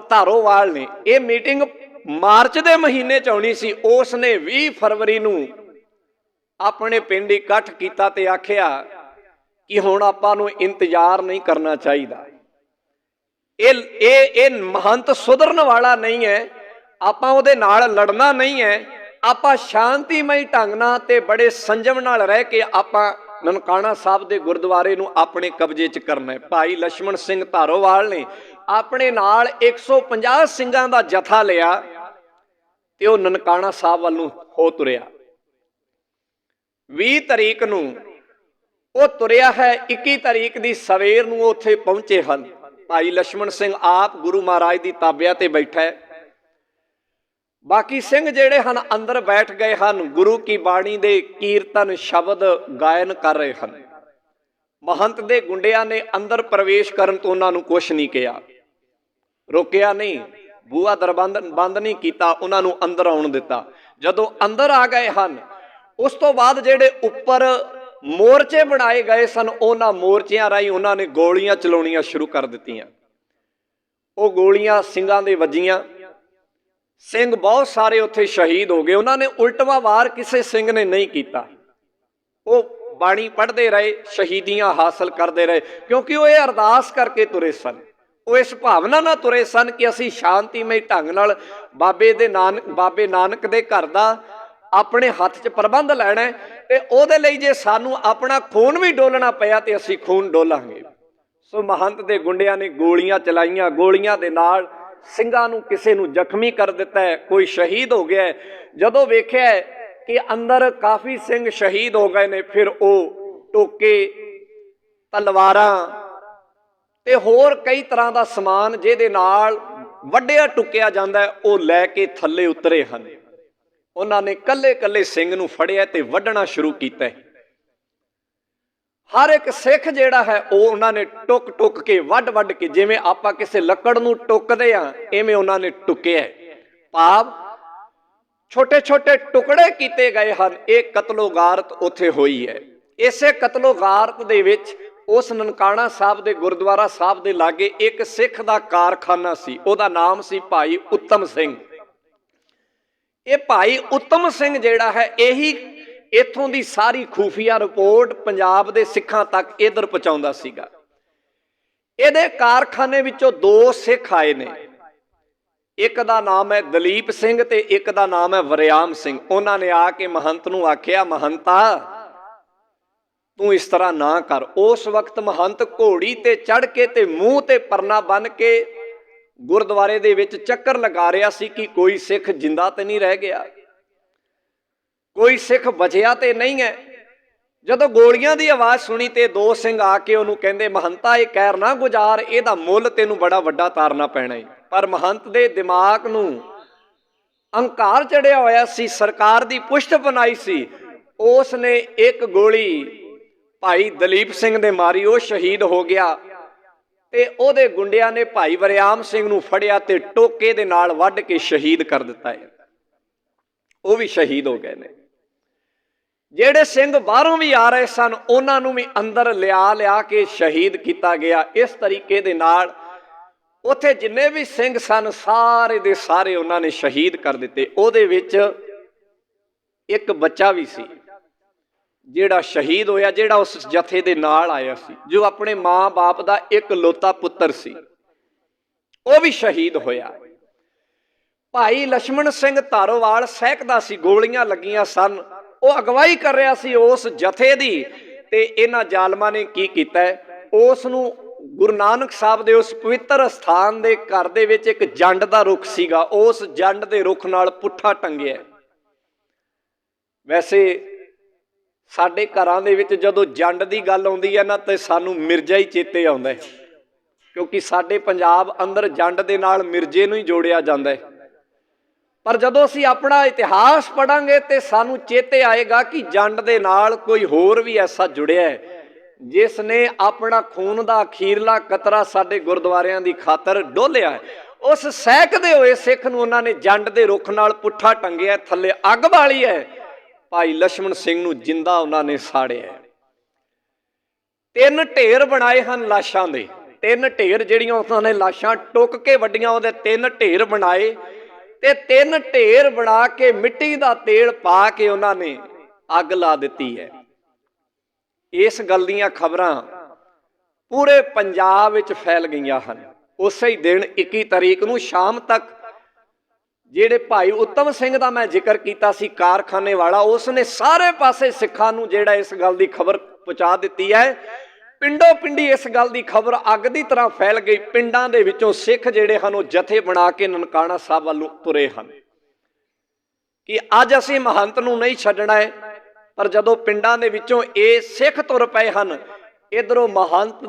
ਧਾਰੋਵਾਲ ਨੇ ਇਹ ਮੀਟਿੰਗ ਮਾਰਚ ਦੇ ਮਹੀਨੇ 'ਚ ਆਉਣੀ ਸੀ, ਉਸ ਨੇ 20 ਫਰਵਰੀ ਨੂੰ ਆਪਣੇ ਪਿੰਡ ਇਕੱਠ ਕੀਤਾ ਤੇ ਆਖਿਆ ਕਿ ਹੁਣ ਆਪਾਂ ਨੂੰ ਇੰਤਜ਼ਾਰ ਨਹੀਂ ਕਰਨਾ ਚਾਹੀਦਾ। ਇਹ ਮਹੰਤ ਸੁਧਰਨ ਵਾਲਾ ਨਹੀਂ ਹੈ, ਆਪਾਂ ਉਹਦੇ ਨਾਲ ਲੜਨਾ ਨਹੀਂ ਹੈ, ਆਪਾਂ ਸ਼ਾਂਤੀਮਈ ਢੰਗ ਨਾਲ ਤੇ ਬੜੇ ਸੰਜਮ ਨਾਲ ਰਹਿ ਕੇ ਆਪਾਂ ਨਨਕਾਣਾ ਸਾਹਿਬ ਦੇ ਗੁਰਦੁਆਰੇ ਨੂੰ ਆਪਣੇ ਕਬਜ਼ੇ 'ਚ ਕਰਨਾ ਹੈ। ਭਾਈ ਲਛਮਣ ਸਿੰਘ ਧਾਰੋਵਾਲ ਨੇ ਆਪਣੇ ਨਾਲ 150 ਸਿੰਘਾਂ ਦਾ ਜਥਾ ਲਿਆ ਤੇ ਉਹ ਨਨਕਾਣਾ ਸਾਹਿਬ ਵੱਲ ਨੂੰ ਹੋ ਤੁਰਿਆ। 20 ਤਰੀਕ ਨੂੰ ਉਹ ਤੁਰਿਆ ਹੈ, 21 ਤਰੀਕ ਦੀ ਸਵੇਰ ਨੂੰ ਉੱਥੇ ਪਹੁੰਚੇ ਹਨ। ਭਾਈ ਲਛਮਣ ਸਿੰਘ ਆਪ ਗੁਰੂ ਮਹਾਰਾਜ ਦੀ ਤਾਬਿਆ ਤੇ ਬੈਠਾ ਹੈ, ਬਾਕੀ ਸਿੰਘ ਜਿਹੜੇ ਹਨ ਅੰਦਰ ਬੈਠ ਗਏ ਹਨ, ਗੁਰੂ ਕੀ ਬਾਣੀ ਦੇ ਕੀਰਤਨ ਸ਼ਬਦ ਗਾਇਨ ਕਰ ਰਹੇ ਹਨ। ਮਹੰਤ ਦੇ ਗੁੰਡਿਆਂ ਨੇ ਅੰਦਰ ਪ੍ਰਵੇਸ਼ ਕਰਨ ਤੋਂ ਉਹਨਾਂ ਨੂੰ ਕੁਛ ਨਹੀਂ ਕਿਹਾ, ਰੋਕਿਆ ਨਹੀਂ, ਬੂਹਾ ਦਰਬੰਦ ਬੰਦ ਨਹੀਂ ਕੀਤਾ, ਉਹਨਾਂ ਨੂੰ ਅੰਦਰ ਆਉਣ ਦਿੱਤਾ। ਜਦੋਂ ਅੰਦਰ ਆ ਗਏ ਹਨ, ਉਸ ਤੋਂ ਬਾਅਦ ਜਿਹੜੇ ਉੱਪਰ ਮੋਰਚੇ ਬਣਾਏ ਗਏ ਸਨ, ਉਹਨਾਂ ਮੋਰਚਿਆਂ ਰਾਹੀਂ ਉਹਨਾਂ ਨੇ ਗੋਲੀਆਂ ਚਲਾਉਣੀਆਂ ਸ਼ੁਰੂ ਕਰ ਦਿੱਤੀਆਂ। ਉਹ ਗੋਲੀਆਂ ਸਿੰਘਾਂ ਦੇ ਵੱਜੀਆਂ, ਸਿੰਘ ਬਹੁਤ ਸਾਰੇ ਉੱਥੇ ਸ਼ਹੀਦ ਹੋ ਗਏ। ਉਹਨਾਂ ਨੇ ਉਲਟਵਾ ਵਾਰ ਕਿਸੇ ਸਿੰਘ ਨੇ ਨਹੀਂ ਕੀਤਾ, ਉਹ ਬਾਣੀ ਪੜ੍ਹਦੇ ਰਹੇ, ਸ਼ਹੀਦੀਆਂ ਹਾਸਲ ਕਰਦੇ ਰਹੇ, ਕਿਉਂਕਿ ਉਹ ਇਹ ਅਰਦਾਸ ਕਰਕੇ ਤੁਰੇ ਸਨ, ਉਹ ਇਸ ਭਾਵਨਾ ਨਾਲ ਤੁਰੇ ਸਨ ਕਿ ਅਸੀਂ ਸ਼ਾਂਤੀਮਈ ਢੰਗ ਨਾਲ ਬਾਬੇ ਨਾਨਕ ਦੇ ਘਰ ਦਾ ਆਪਣੇ ਹੱਥ 'ਚ ਪ੍ਰਬੰਧ ਲੈਣਾ ਤੇ ਉਹਦੇ ਲਈ ਜੇ ਸਾਨੂੰ ਆਪਣਾ ਖੂਨ ਵੀ ਡੋਲਣਾ ਪਿਆ ਤੇ ਅਸੀਂ ਖੂਨ ਡੋਲਾਂਗੇ। ਸੋ ਮਹੰਤ ਦੇ ਗੁੰਡਿਆਂ ਨੇ ਗੋਲੀਆਂ ਚਲਾਈਆਂ, ਗੋਲੀਆਂ ਦੇ ਨਾਲ ਸਿੰਘਾਂ ਨੂੰ ਕਿਸੇ ਨੂੰ ਜ਼ਖਮੀ ਕਰ ਦਿੱਤਾ ਹੈ, ਕੋਈ ਸ਼ਹੀਦ ਹੋ ਗਿਆ। ਜਦੋਂ ਵੇਖਿਆ ਕਿ ਅੰਦਰ ਕਾਫੀ ਸਿੰਘ ਸ਼ਹੀਦ ਹੋ ਗਏ ਨੇ, ਫਿਰ ਉਹ ਟੋਕੇ, ਤਲਵਾਰਾਂ ਤੇ ਹੋਰ ਕਈ ਤਰ੍ਹਾਂ ਦਾ ਸਮਾਨ ਜਿਹਦੇ ਨਾਲ ਵੱਢਿਆ ਟੁੱਕਿਆ ਜਾਂਦਾ ਉਹ ਲੈ ਕੇ ਥੱਲੇ ਉਤਰੇ ਹਨ। ਉਹਨਾਂ ਨੇ ਕੱਲੇ ਕੱਲੇ ਸਿੰਘ ਨੂੰ ਫੜਿਆ ਤੇ ਵੱਢਣਾ ਸ਼ੁਰੂ ਕੀਤਾ। ਹਰ ਇੱਕ ਸਿੱਖ ਜਿਹੜਾ ਹੈ ਉਹ ਉਹਨਾਂ ਨੇ ਟੁੱਕ ਟੁੱਕ ਕੇ ਵੱਢ ਕੇ, ਜਿਵੇਂ ਆਪਾਂ ਕਿਸੇ ਲੱਕੜ ਨੂੰ ਟੁੱਕਦੇ ਆ ਐਵੇਂ ਉਹਨਾਂ ਨੇ ਟੁੱਕਿਆ, ਭਾਵ ਛੋਟੇ ਛੋਟੇ ਟੁਕੜੇ ਕੀਤੇ ਗਏ ਹਨ। ਇਹ ਕਤਲੋਗਾਰਤ ਉੱਥੇ ਹੋਈ ਹੈ। ਇਸੇ ਕਤਲੋਗਾਰਤ ਦੇ ਵਿੱਚ ਉਸ ਨਨਕਾਣਾ ਸਾਹਿਬ ਦੇ ਗੁਰਦੁਆਰਾ ਸਾਹਿਬ ਦੇ ਲਾਗੇ ਇੱਕ ਸਿੱਖ ਦਾ ਕਾਰਖਾਨਾ ਸੀ, ਉਹਦਾ ਨਾਮ ਸੀ ਭਾਈ ਉੱਤਮ ਸਿੰਘ। ਇਹ ਭਾਈ ਉੱਤਮ ਸਿੰਘ ਜਿਹੜਾ ਹੈ, ਇਹੀ ਇੱਥੋਂ ਦੀ ਸਾਰੀ ਖੂਫੀਆ ਰਿਪੋਰਟ ਪੰਜਾਬ ਦੇ ਸਿੱਖਾਂ ਤੱਕ ਇੱਧਰ ਪਹੁੰਚਾਉਂਦਾ ਸੀਗਾ। ਇਹਦੇ ਕਾਰਖਾਨੇ ਵਿੱਚੋਂ 2 ਸਿੱਖ ਆਏ ਨੇ, ਇੱਕ ਦਾ ਨਾਮ ਹੈ ਦਲੀਪ ਸਿੰਘ ਤੇ ਇੱਕ ਦਾ ਨਾਮ ਹੈ ਵਰਿਆਮ ਸਿੰਘ। ਉਹਨਾਂ ਨੇ ਆ ਕੇ ਮਹੰਤ ਨੂੰ ਆਖਿਆ, ਮਹੰਤਾ ਤੂੰ ਇਸ ਤਰ੍ਹਾਂ ਨਾ ਕਰ। ਉਸ ਵਕਤ ਮਹੰਤ ਘੋੜੀ ਤੇ ਚੜ੍ਹ ਕੇ ਤੇ ਮੂੰਹ ਤੇ ਪਰਨਾ ਬੰਨ ਕੇ ਗੁਰਦੁਆਰੇ ਦੇ ਵਿੱਚ ਚੱਕਰ ਲਗਾ ਰਿਹਾ ਸੀ ਕਿ ਕੋਈ ਸਿੱਖ ਜਿੰਦਾ ਤੇ ਨਹੀਂ ਰਹਿ ਗਿਆ, ਕੋਈ ਸਿੱਖ ਬਚਿਆ ਤੇ ਨਹੀਂ ਹੈ। ਜਦੋਂ ਗੋਲੀਆਂ ਦੀ ਆਵਾਜ਼ ਸੁਣੀ ਤੇ 2 ਸਿੰਘ ਆ ਕੇ ਉਹਨੂੰ ਕਹਿੰਦੇ, ਮਹੰਤਾ ਇਹ ਕਹਿਰ ਨਾ ਗੁਜ਼ਾਰ, ਇਹਦਾ ਮੁੱਲ ਤੈਨੂੰ ਬੜਾ ਵੱਡਾ ਤਾਰਨਾ ਪੈਣਾ ਹੈ। ਪਰ ਮਹੰਤ ਦੇ ਦਿਮਾਗ ਨੂੰ ਅਹੰਕਾਰ ਚੜਿਆ ਹੋਇਆ ਸੀ, ਸਰਕਾਰ ਦੀ ਪੁਸ਼ਤ ਬਣਾਈ ਸੀ, ਉਸ ਨੇ ਇੱਕ ਗੋਲੀ ਭਾਈ ਦਲੀਪ ਸਿੰਘ ਦੇ ਮਾਰੀ, ਉਹ ਸ਼ਹੀਦ ਹੋ ਗਿਆ। ਤੇ ਉਹਦੇ ਗੁੰਡਿਆਂ ਨੇ ਭਾਈ ਵਰਿਆਮ ਸਿੰਘ ਨੂੰ ਫੜਿਆ ਤੇ ਟੋਕੇ ਦੇ ਨਾਲ ਵੱਢ ਕੇ ਸ਼ਹੀਦ ਕਰ ਦਿੱਤਾ ਹੈ। ਉਹ ਵੀ ਸ਼ਹੀਦ ਹੋ ਗਏ ਨੇ। ਜਿਹੜੇ ਸਿੰਘ ਬਾਹਰੋਂ ਵੀ ਆ ਰਹੇ ਸਨ ਉਹਨਾਂ ਨੂੰ ਵੀ ਅੰਦਰ ਲਿਆ ਕੇ ਸ਼ਹੀਦ ਕੀਤਾ ਗਿਆ। ਇਸ ਤਰੀਕੇ ਦੇ ਨਾਲ ਉੱਥੇ ਜਿੰਨੇ ਵੀ ਸਿੰਘ ਸਨ ਸਾਰੇ ਦੇ ਸਾਰੇ ਉਹਨਾਂ ਨੇ ਸ਼ਹੀਦ ਕਰ ਦਿੱਤੇ। ਉਹਦੇ ਵਿੱਚ ਇੱਕ ਬੱਚਾ ਵੀ ਸੀ ਜਿਹੜਾ ਸ਼ਹੀਦ ਹੋਇਆ, ਜਿਹੜਾ ਉਸ ਜਥੇ ਦੇ ਨਾਲ ਆਇਆ ਸੀ, ਜੋ ਆਪਣੇ ਮਾਂ-ਬਾਪ ਦਾ ਇਕਲੌਤਾ ਪੁੱਤਰ ਸੀ, ਉਹ ਵੀ ਸ਼ਹੀਦ ਹੋਇਆ। ਭਾਈ ਲਛਮਣ ਸਿੰਘ ਧਾਰੋਵਾਲ ਸਹਿਕਦਾ ਸੀ, ਗੋਲੀਆਂ ਲੱਗੀਆਂ ਸਨ, ਉਹ ਅਗਵਾਈ ਕਰ ਰਿਹਾ ਸੀ ਉਸ ਜਥੇ ਦੀ। ਤੇ ਇਹਨਾਂ ਜ਼ਾਲਮਾਂ ਨੇ ਕੀ ਕੀਤਾ, ਉਸ ਨੂੰ ਗੁਰੂ ਨਾਨਕ ਸਾਹਿਬ ਦੇ ਉਸ ਪਵਿੱਤਰ ਸਥਾਨ ਦੇ ਘਰ ਦੇ ਵਿੱਚ ਇੱਕ ਜੰਡ ਦਾ ਰੁੱਖ ਸੀਗਾ, ਉਸ ਜੰਡ ਦੇ ਰੁੱਖ ਨਾਲ ਪੁੱਠਾ ਟੰਗਿਆ। ਵੈਸੇ ਸਾਡੇ ਘਰਾਂ ਦੇ ਵਿੱਚ ਜਦੋਂ ਜੰਡ ਦੀ ਗੱਲ ਆਉਂਦੀ ਹੈ ਨਾ ਤੇ ਸਾਨੂੰ ਮਿਰਜ਼ਾ ਹੀ ਚੇਤੇ ਆਉਂਦਾ ਹੈ, ਕਿਉਂਕਿ ਸਾਡੇ ਪੰਜਾਬ ਅੰਦਰ ਜੰਡ ਦੇ ਨਾਲ ਮਿਰਜ਼ੇ ਨੂੰ ਹੀ ਜੋੜਿਆ ਜਾਂਦਾ ਹੈ। ਪਰ ਜਦੋਂ ਅਸੀਂ ਆਪਣਾ ਇਤਿਹਾਸ ਪੜ੍ਹਾਂਗੇ ਤੇ ਸਾਨੂੰ ਚੇਤੇ ਆਏਗਾ ਕਿ ਜੰਡ ਦੇ ਨਾਲ ਕੋਈ ਹੋਰ ਵੀ ਐਸਾ ਜੁੜਿਆ ਹੈ ਜਿਸ ਨੇ ਆਪਣਾ ਖੂਨ ਦਾ ਅਖੀਰਲਾ ਕਤਰਾ ਸਾਡੇ ਗੁਰਦੁਆਰਿਆਂ ਦੀ ਖਾਤਰ ਡੋਲਿਆ ਹੈ। ਉਸ ਸਹਿਕਦੇ ਹੋਏ ਸਿੱਖ ਨੂੰ ਉਹਨਾਂ ਨੇ ਜੰਡ ਦੇ ਰੁੱਖ ਨਾਲ ਪੁੱਠਾ ਟੰਗਿਆ, ਥੱਲੇ ਅੱਗ ਬਾਲੀ ਹੈ। ਭਾਈ ਲਛਮਣ ਸਿੰਘ ਨੂੰ ਜਿੰਦਾ ਉਹਨਾਂ ਨੇ ਸਾੜਿਆ। 3 ਢੇਰ ਬਣਾਏ ਹਨ ਲਾਸ਼ਾਂ ਦੇ, 3 ਢੇਰ ਜਿਹੜੀਆਂ ਉਹਨਾਂ ਨੇ ਲਾਸ਼ਾਂ ਟੁੱਕ ਕੇ ਵੱਡੀਆਂ, ਉਹਦੇ 3 ਢੇਰ ਬਣਾਏ ਤੇ 3 ਢੇਰ ਬਣਾ ਕੇ ਮਿੱਟੀ ਦਾ ਤੇਲ ਪਾ ਕੇ ਉਹਨਾਂ ਨੇ ਅੱਗ ਲਾ ਦਿੱਤੀ ਹੈ। ਇਸ ਗੱਲ ਦੀਆਂ ਖਬਰਾਂ ਪੂਰੇ ਪੰਜਾਬ ਵਿੱਚ ਫੈਲ ਗਈਆਂ ਹਨ। ਉਸੇ ਹੀ ਦਿਨ 21 ਤਰੀਕ ਨੂੰ ਸ਼ਾਮ ਤੱਕ ਜਿਹੜੇ ਭਾਈ ਉੱਤਮ ਸਿੰਘ ਦਾ ਮੈਂ ਜ਼ਿਕਰ ਕੀਤਾ ਸੀ, ਕਾਰਖਾਨੇ ਵਾਲਾ, ਉਸ ਨੇ ਸਾਰੇ ਪਾਸੇ ਸਿੱਖਾਂ ਨੂੰ ਜਿਹੜਾ ਇਸ ਗੱਲ ਦੀ ਖਬਰ ਪਹੁੰਚਾ ਦਿੱਤੀ ਹੈ। ਪਿੰਡੋ ਪਿੰਡੀ ਇਸ ਗੱਲ ਦੀ ਖਬਰ ਅੱਗ ਦੀ ਤਰ੍ਹਾਂ ਫੈਲ ਗਈ। ਪਿੰਡਾਂ ਦੇ ਵਿੱਚੋਂ ਸਿੱਖ ਜਿਹੜੇ ਹਨ ਉਹ ਜਥੇ ਬਣਾ ਕੇ ਨਨਕਾਣਾ ਸਾਹਿਬ ਵੱਲੋਂ ਤੁਰੇ ਹਨ ਕਿ ਅੱਜ ਅਸੀਂ ਮਹੰਤ ਨੂੰ ਨਹੀਂ ਛੱਡਣਾ ਹੈ। ਪਰ ਜਦੋਂ ਪਿੰਡਾਂ ਦੇ ਵਿੱਚੋਂ ਇਹ ਸਿੱਖ ਤੁਰ ਪਏ ਹਨ, ਇਧਰੋਂ ਮਹੰਤ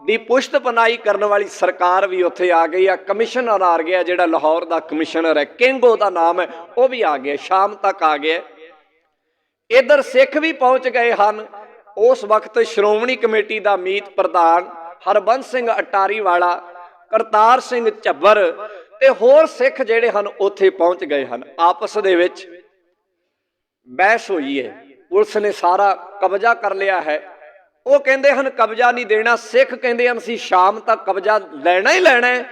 ਦੀ ਪੁਸ਼ਤ ਪਨਾਈ ਕਰਨ ਵਾਲੀ ਸਰਕਾਰ ਵੀ ਉੱਥੇ ਆ ਗਈ ਆ। ਕਮਿਸ਼ਨਰ ਆ ਗਿਆ, ਜਿਹੜਾ ਲਾਹੌਰ ਦਾ ਕਮਿਸ਼ਨਰ ਹੈ, ਕਿੰਗੋ ਦਾ ਨਾਮ ਹੈ, ਉਹ ਵੀ ਆ ਗਿਆ, ਸ਼ਾਮ ਤੱਕ ਆ ਗਿਆ। ਇਧਰ ਸਿੱਖ ਵੀ ਪਹੁੰਚ ਗਏ ਹਨ। ਉਸ ਵਕਤ ਸ਼੍ਰੋਮਣੀ ਕਮੇਟੀ ਦਾ ਮੀਤ ਪ੍ਰਧਾਨ ਹਰਬੰਸ ਸਿੰਘ ਅਟਾਰੀ ਵਾਲਾ, ਕਰਤਾਰ ਸਿੰਘ ਝੱਬਰ ਤੇ ਹੋਰ ਸਿੱਖ ਜਿਹੜੇ ਹਨ ਉੱਥੇ ਪਹੁੰਚ ਗਏ ਹਨ। ਆਪਸ ਦੇ ਵਿੱਚ ਬਹਿਸ ਹੋਈ ਹੈ। ਪੁਲਿਸ ਨੇ ਸਾਰਾ ਕਬਜ਼ਾ ਕਰ ਲਿਆ ਹੈ। ਉਹ ਕਹਿੰਦੇ ਹਨ ਕਬਜ਼ਾ ਨਹੀਂ ਦੇਣਾ, ਸਿੱਖ ਕਹਿੰਦੇ ਹਨ ਅਸੀਂ ਸ਼ਾਮ ਤੱਕ ਕਬਜ਼ਾ ਲੈਣਾ ਹੀ ਲੈਣਾ ਹੈ।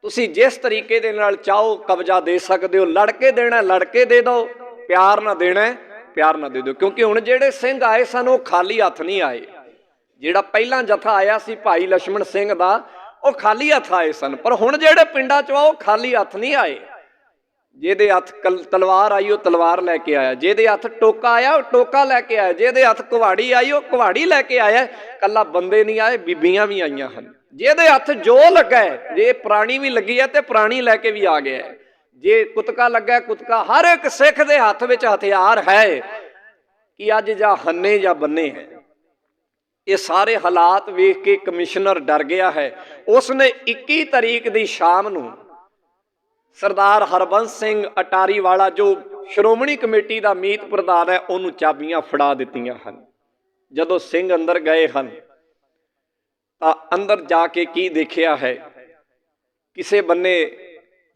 ਤੁਸੀਂ ਜਿਸ ਤਰੀਕੇ ਦੇ ਨਾਲ ਚਾਹੋ ਕਬਜ਼ਾ ਦੇ ਸਕਦੇ ਹੋ, ਲੜ ਕੇ ਦੇਣਾ ਲੜ ਕੇ ਦੇ ਦਿਓ, ਪਿਆਰ ਨਾਲ ਦੇਣਾ ਪਿਆਰ ਨਾਲ ਦੇ ਦਿਓ। ਕਿਉਂਕਿ ਹੁਣ ਜਿਹੜੇ ਸਿੰਘ ਆਏ ਸਨ ਉਹ ਖਾਲੀ ਹੱਥ ਨਹੀਂ ਆਏ। ਜਿਹੜਾ ਪਹਿਲਾਂ ਜਥਾ ਆਇਆ ਸੀ ਭਾਈ ਲਛਮਣ ਸਿੰਘ ਦਾ, ਉਹ ਖਾਲੀ ਹੱਥ ਆਏ ਸਨ। ਪਰ ਹੁਣ ਜਿਹੜੇ ਪਿੰਡਾਂ ਚੋਂ ਆ ਉਹ ਖਾਲੀ ਹੱਥ ਨਹੀਂ ਆਏ। ਜਿਹਦੇ ਹੱਥ ਤਲਵਾਰ ਆਈ ਉਹ ਤਲਵਾਰ ਲੈ ਕੇ ਆਇਆ, ਜਿਹਦੇ ਹੱਥ ਟੋਕਾ ਆਇਆ ਉਹ ਟੋਕਾ ਲੈ ਕੇ ਆਇਆ, ਜਿਹਦੇ ਹੱਥ ਕੁਹਾੜੀ ਆਈ ਉਹ ਕੁਹਾੜੀ ਲੈ ਕੇ ਆਇਆ। ਕੱਲਾ ਬੰਦੇ ਨਹੀਂ ਆਏ, ਬੀਬੀਆਂ ਵੀ ਆਈਆਂ ਹਨ। ਜਿਹਦੇ ਹੱਥ ਜੋ ਲੱਗਾ, ਜੇ ਪ੍ਰਾਣੀ ਵੀ ਲੱਗੀ ਹੈ ਤੇ ਪ੍ਰਾਣੀ ਲੈ ਕੇ ਵੀ ਆ ਗਿਆ, ਜੇ ਕੁਤਕਾ ਲੱਗਾ ਕੁਤਕਾ। ਹਰ ਇੱਕ ਸਿੱਖ ਦੇ ਹੱਥ ਵਿੱਚ ਹਥਿਆਰ ਹੈ ਕਿ ਅੱਜ ਜਾਂ ਹੰਨੇ ਜਾਂ ਬੰਨੇ ਹੈ। ਇਹ ਸਾਰੇ ਹਾਲਾਤ ਵੇਖ ਕੇ ਕਮਿਸ਼ਨਰ ਡਰ ਗਿਆ ਹੈ। ਉਸਨੇ 21 ਤਰੀਕ ਦੀ ਸ਼ਾਮ ਨੂੰ ਸਰਦਾਰ ਹਰਬੰਸ ਸਿੰਘ ਅਟਾਰੀ ਵਾਲਾ, ਜੋ ਸ਼੍ਰੋਮਣੀ ਕਮੇਟੀ ਦਾ ਮੀਤ ਪ੍ਰਧਾਨ ਹੈ, ਉਹਨੂੰ ਚਾਬੀਆਂ ਫੜਾ ਦਿੱਤੀਆਂ ਹਨ। ਜਦੋਂ ਸਿੰਘ ਅੰਦਰ ਗਏ ਹਨ ਤਾਂ ਅੰਦਰ ਜਾ ਕੇ ਕੀ ਦੇਖਿਆ ਹੈ, ਕਿਸੇ ਬੰਨੇ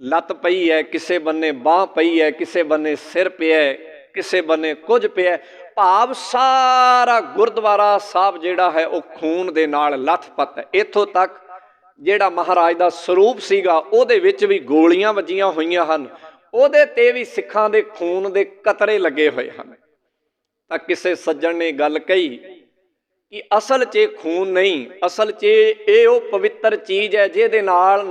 ਲੱਤ ਪਈ ਹੈ, ਕਿਸੇ ਬੰਨੇ ਬਾਂਹ ਪਈ ਹੈ, ਕਿਸੇ ਬੰਨੇ ਸਿਰ ਪਿਆ ਹੈ, ਕਿਸੇ ਬੰਨੇ ਕੁਝ ਪਿਆ। ਭਾਵ ਸਾਰਾ ਗੁਰਦੁਆਰਾ ਸਾਹਿਬ ਜਿਹੜਾ ਹੈ ਉਹ ਖੂਨ ਦੇ ਨਾਲ ਲੱਥ-ਪੱਥ ਹੈ। ਇੱਥੋਂ ਤੱਕ ਜਿਹੜਾ ਮਹਾਰਾਜ ਦਾ ਸਰੂਪ ਸੀਗਾ ਉਹਦੇ ਵਿੱਚ ਵੀ ਗੋਲੀਆਂ ਵੱਜੀਆਂ ਹੋਈਆਂ ਹਨ, ਉਹਦੇ ਤੇ ਵੀ ਸਿੱਖਾਂ ਦੇ ਖੂਨ ਦੇ ਕਤਰੇ ਲੱਗੇ ਹੋਏ ਹਨ। ਤਾਂ ਕਿਸੇ ਸੱਜਣ ਨੇ ਗੱਲ ਕਹੀ ਕਿ ਅਸਲ 'ਚ ਖੂਨ ਨਹੀਂ, ਅਸਲ 'ਚ ਇਹ ਉਹ ਪਵਿੱਤਰ ਚੀਜ਼ ਹੈ ਜਿਹਦੇ ਨਾਲ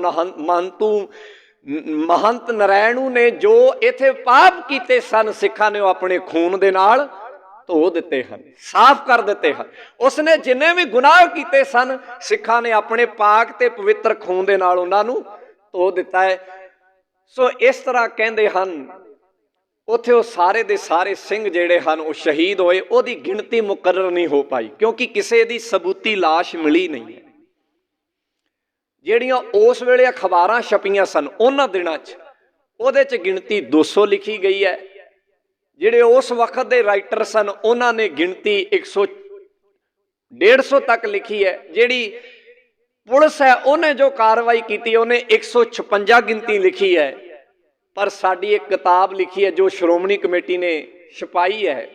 ਮਹੰਤ ਨਰੈਣੂ ਨੇ ਜੋ ਇੱਥੇ ਪਾਪ ਕੀਤੇ ਸਨ ਸਿੱਖਾਂ ਨੇ ਉਹ ਆਪਣੇ ਖੂਨ ਦੇ ਨਾਲ ਧੋ ਦਿੱਤੇ ਹਨ, ਸਾਫ਼ ਕਰ ਦਿੱਤੇ ਹਨ। ਉਸਨੇ ਜਿੰਨੇ ਵੀ ਗੁਨਾਹ ਕੀਤੇ ਸਨ ਸਿੱਖਾਂ ਨੇ ਆਪਣੇ ਪਾਕ ਤੇ ਪਵਿੱਤਰ ਖੂਨ ਦੇ ਨਾਲ ਉਹਨਾਂ ਨੂੰ ਧੋ ਦਿੱਤਾ ਹੈ। ਸੋ ਇਸ ਤਰ੍ਹਾਂ ਕਹਿੰਦੇ ਹਨ ਉੱਥੇ ਉਹ ਸਾਰੇ ਦੇ ਸਾਰੇ ਸਿੰਘ ਜਿਹੜੇ ਹਨ ਉਹ ਸ਼ਹੀਦ ਹੋਏ। ਉਹਦੀ ਗਿਣਤੀ ਮੁਕਰਰ ਨਹੀਂ ਹੋ ਪਾਈ ਕਿਉਂਕਿ ਕਿਸੇ ਦੀ ਸਬੂਤੀ ਲਾਸ਼ ਮਿਲੀ ਨਹੀਂ ਹੈ। ਜਿਹੜੀਆਂ ਉਸ ਵੇਲੇ ਅਖਬਾਰਾਂ ਛਪੀਆਂ ਸਨ ਉਹਨਾਂ ਦਿਨਾਂ 'ਚ ਉਹਦੇ 'ਚ ਗਿਣਤੀ 200 ਲਿਖੀ ਗਈ ਹੈ, ਜਿਹੜੇ ਉਸ ਵਕਤ ਦੇ ਰਾਈਟਰ ਸਨ ਉਹਨਾਂ ਨੇ ਗਿਣਤੀ 150 ਤੱਕ ਲਿਖੀ ਹੈ। ਜਿਹੜੀ ਪੁਲਿਸ ਹੈ ਉਹਨੇ ਜੋ ਕਾਰਵਾਈ ਕੀਤੀ ਉਹਨੇ 156 ਗਿਣਤੀ ਲਿਖੀ ਹੈ। ਪਰ ਸਾਡੀ ਇੱਕ ਕਿਤਾਬ ਲਿਖੀ ਹੈ ਜੋ ਸ਼੍ਰੋਮਣੀ ਕਮੇਟੀ ਨੇ ਛਪਾਈ ਹੈ,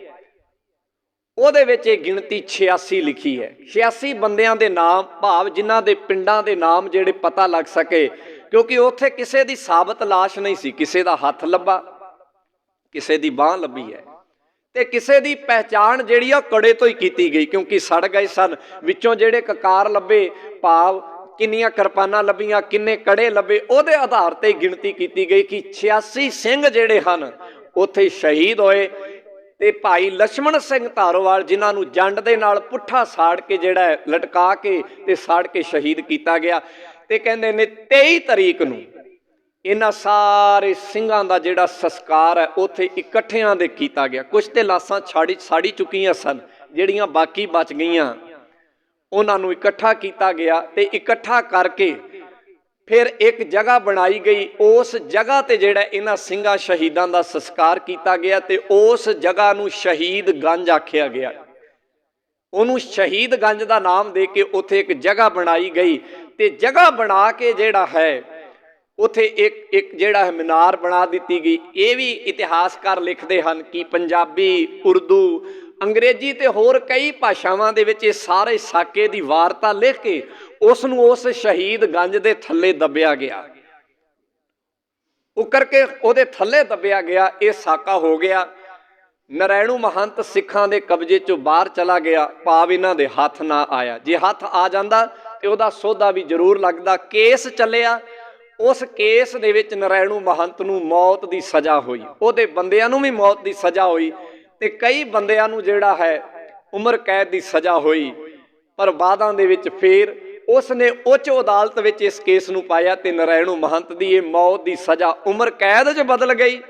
ਉਹਦੇ ਵਿੱਚ ਇਹ ਗਿਣਤੀ 86 ਲਿਖੀ ਹੈ। 86 ਬੰਦਿਆਂ ਦੇ ਨਾਮ, ਭਾਵ ਜਿਨ੍ਹਾਂ ਦੇ ਪਿੰਡਾਂ ਦੇ ਨਾਮ ਜਿਹੜੇ ਪਤਾ ਲੱਗ ਸਕੇ, ਕਿਉਂਕਿ ਉੱਥੇ ਕਿਸੇ ਦੀ ਸਾਬਤ ਲਾਸ਼ ਨਹੀਂ ਸੀ। ਕਿਸੇ ਦਾ ਹੱਥ ਲੱਭਾ, ਕਿਸੇ ਦੀ ਬਾਂਹ ਲੱਭੀ ਹੈ, ਤੇ ਕਿਸੇ ਦੀ ਪਹਿਚਾਣ ਜਿਹੜੀ ਆ ਕੜੇ ਤੋਂ ਹੀ ਕੀਤੀ ਗਈ, ਕਿਉਂਕਿ ਸੜ ਗਏ ਸਨ। ਵਿੱਚੋਂ ਜਿਹੜੇ ਕਕਾਰ ਲੱਭੇ, ਭਾਵ ਕਿੰਨੀਆਂ ਕਿਰਪਾਨਾਂ ਲੱਭੀਆਂ, ਕਿੰਨੇ ਕੜੇ ਲੱਭੇ, ਉਹਦੇ ਆਧਾਰ ਤੇ ਗਿਣਤੀ ਕੀਤੀ ਗਈ ਕਿ 86 ਸਿੰਘ ਜਿਹੜੇ ਹਨ ਉੱਥੇ ਸ਼ਹੀਦ ਹੋਏ। ਤੇ ਭਾਈ ਲਛਮਣ ਸਿੰਘ ਧਾਰੋਵਾਲ, ਜਿਨ੍ਹਾਂ ਨੂੰ ਜੰਡ ਦੇ ਨਾਲ ਪੁੱਠਾ ਸਾੜ ਕੇ ਜਿਹੜਾ ਲਟਕਾ ਕੇ ਤੇ ਸਾੜ ਕੇ ਸ਼ਹੀਦ ਕੀਤਾ ਗਿਆ। ਤੇ ਕਹਿੰਦੇ ਨੇ 23 ਤਰੀਕ ਨੂੰ ਇਹਨਾਂ ਸਾਰੇ ਸਿੰਘਾਂ ਦਾ ਜਿਹੜਾ ਸੰਸਕਾਰ ਹੈ ਉੱਥੇ ਇਕੱਠਿਆਂ ਦੇ ਕੀਤਾ ਗਿਆ। ਕੁਝ ਤੇ ਲਾਸ਼ਾਂ ਸਾੜੀ ਚੁੱਕੀਆਂ ਸਨ, ਜਿਹੜੀਆਂ ਬਾਕੀ ਬਚ ਗਈਆਂ ਉਹਨਾਂ ਨੂੰ ਇਕੱਠਾ ਕੀਤਾ ਗਿਆ। ਤੇ ਇਕੱਠਾ ਕਰਕੇ ਫਿਰ ਇੱਕ ਜਗ੍ਹਾ ਬਣਾਈ ਗਈ। ਉਸ ਜਗ੍ਹਾ ਤੇ ਜਿਹੜਾ ਇਹਨਾਂ ਸਿੰਘਾਂ ਸ਼ਹੀਦਾਂ ਦਾ ਸੰਸਕਾਰ ਕੀਤਾ ਗਿਆ ਤੇ ਉਸ ਜਗ੍ਹਾ ਨੂੰ ਸ਼ਹੀਦ ਗੰਜ ਆਖਿਆ ਗਿਆ। ਉਹਨੂੰ ਸ਼ਹੀਦ ਗੰਜ ਦਾ ਨਾਮ ਦੇ ਕੇ ਉੱਥੇ ਇੱਕ ਜਗ੍ਹਾ ਬਣਾਈ ਗਈ। ਤੇ ਜਗ੍ਹਾ ਬਣਾ ਕੇ ਜਿਹੜਾ ਹੈ ਉੱਥੇ ਇੱਕ ਜਿਹੜਾ ਹੈ ਮੀਨਾਰ ਬਣਾ ਦਿੱਤੀ ਗਈ। ਇਹ ਵੀ ਇਤਿਹਾਸਕਾਰ ਲਿਖਦੇ ਹਨ ਕਿ ਪੰਜਾਬੀ, ਉਰਦੂ, ਅੰਗਰੇਜ਼ੀ ਤੇ ਹੋਰ ਕਈ ਭਾਸ਼ਾਵਾਂ ਦੇ ਵਿੱਚ ਇਹ ਸਾਰੇ ਸਾਕੇ ਦੀ ਵਾਰਤਾ ਲਿਖ ਕੇ ਉਸ ਨੂੰ ਉਸ ਸ਼ਹੀਦ ਗੰਜ ਦੇ ਥੱਲੇ ਦੱਬਿਆ ਗਿਆ। ਉੱਕਰ ਕੇ ਉਹਦੇ ਥੱਲੇ ਦੱਬਿਆ ਗਿਆ। ਇਹ ਸਾਕਾ ਹੋ ਗਿਆ। ਨਰੈਣੂ ਮਹੰਤ ਸਿੱਖਾਂ ਦੇ ਕਬਜ਼ੇ ਚੋਂ ਬਾਹਰ ਚਲਾ ਗਿਆ, ਭਾਵ ਇਹਨਾਂ ਦੇ ਹੱਥ ਨਾ ਆਇਆ। ਜੇ ਹੱਥ ਆ ਜਾਂਦਾ ਤੇ ਉਹਦਾ ਸੌਦਾ ਵੀ ਜ਼ਰੂਰ ਲੱਗਦਾ। ਕੇਸ ਚੱਲਿਆ, ਉਸ ਕੇਸ ਦੇ ਵਿੱਚ ਨਰੈਣੂ ਮਹੰਤ ਨੂੰ ਮੌਤ ਦੀ ਸਜ਼ਾ ਹੋਈ, ਉਹਦੇ ਬੰਦਿਆਂ ਨੂੰ ਵੀ ਮੌਤ ਦੀ ਸਜ਼ਾ ਹੋਈ ਤੇ ਕਈ ਬੰਦਿਆਂ ਨੂੰ ਜਿਹੜਾ ਹੈ ਉਮਰ ਕੈਦ ਦੀ ਸਜ਼ਾ ਹੋਈ। ਪਰ ਬਾਅਦਾਂ ਦੇ ਵਿੱਚ ਫੇਰ ਉਸ ਨੇ ਉੱਚ ਅਦਾਲਤ ਵਿੱਚ ਇਸ ਕੇਸ ਨੂੰ ਪਾਇਆ ਤੇ ਨਰੈਣੂ ਮਹੰਤ ਦੀ ਇਹ ਮੌਤ ਦੀ ਸਜ਼ਾ ਉਮਰ ਕੈਦ 'ਚ ਬਦਲ ਗਈ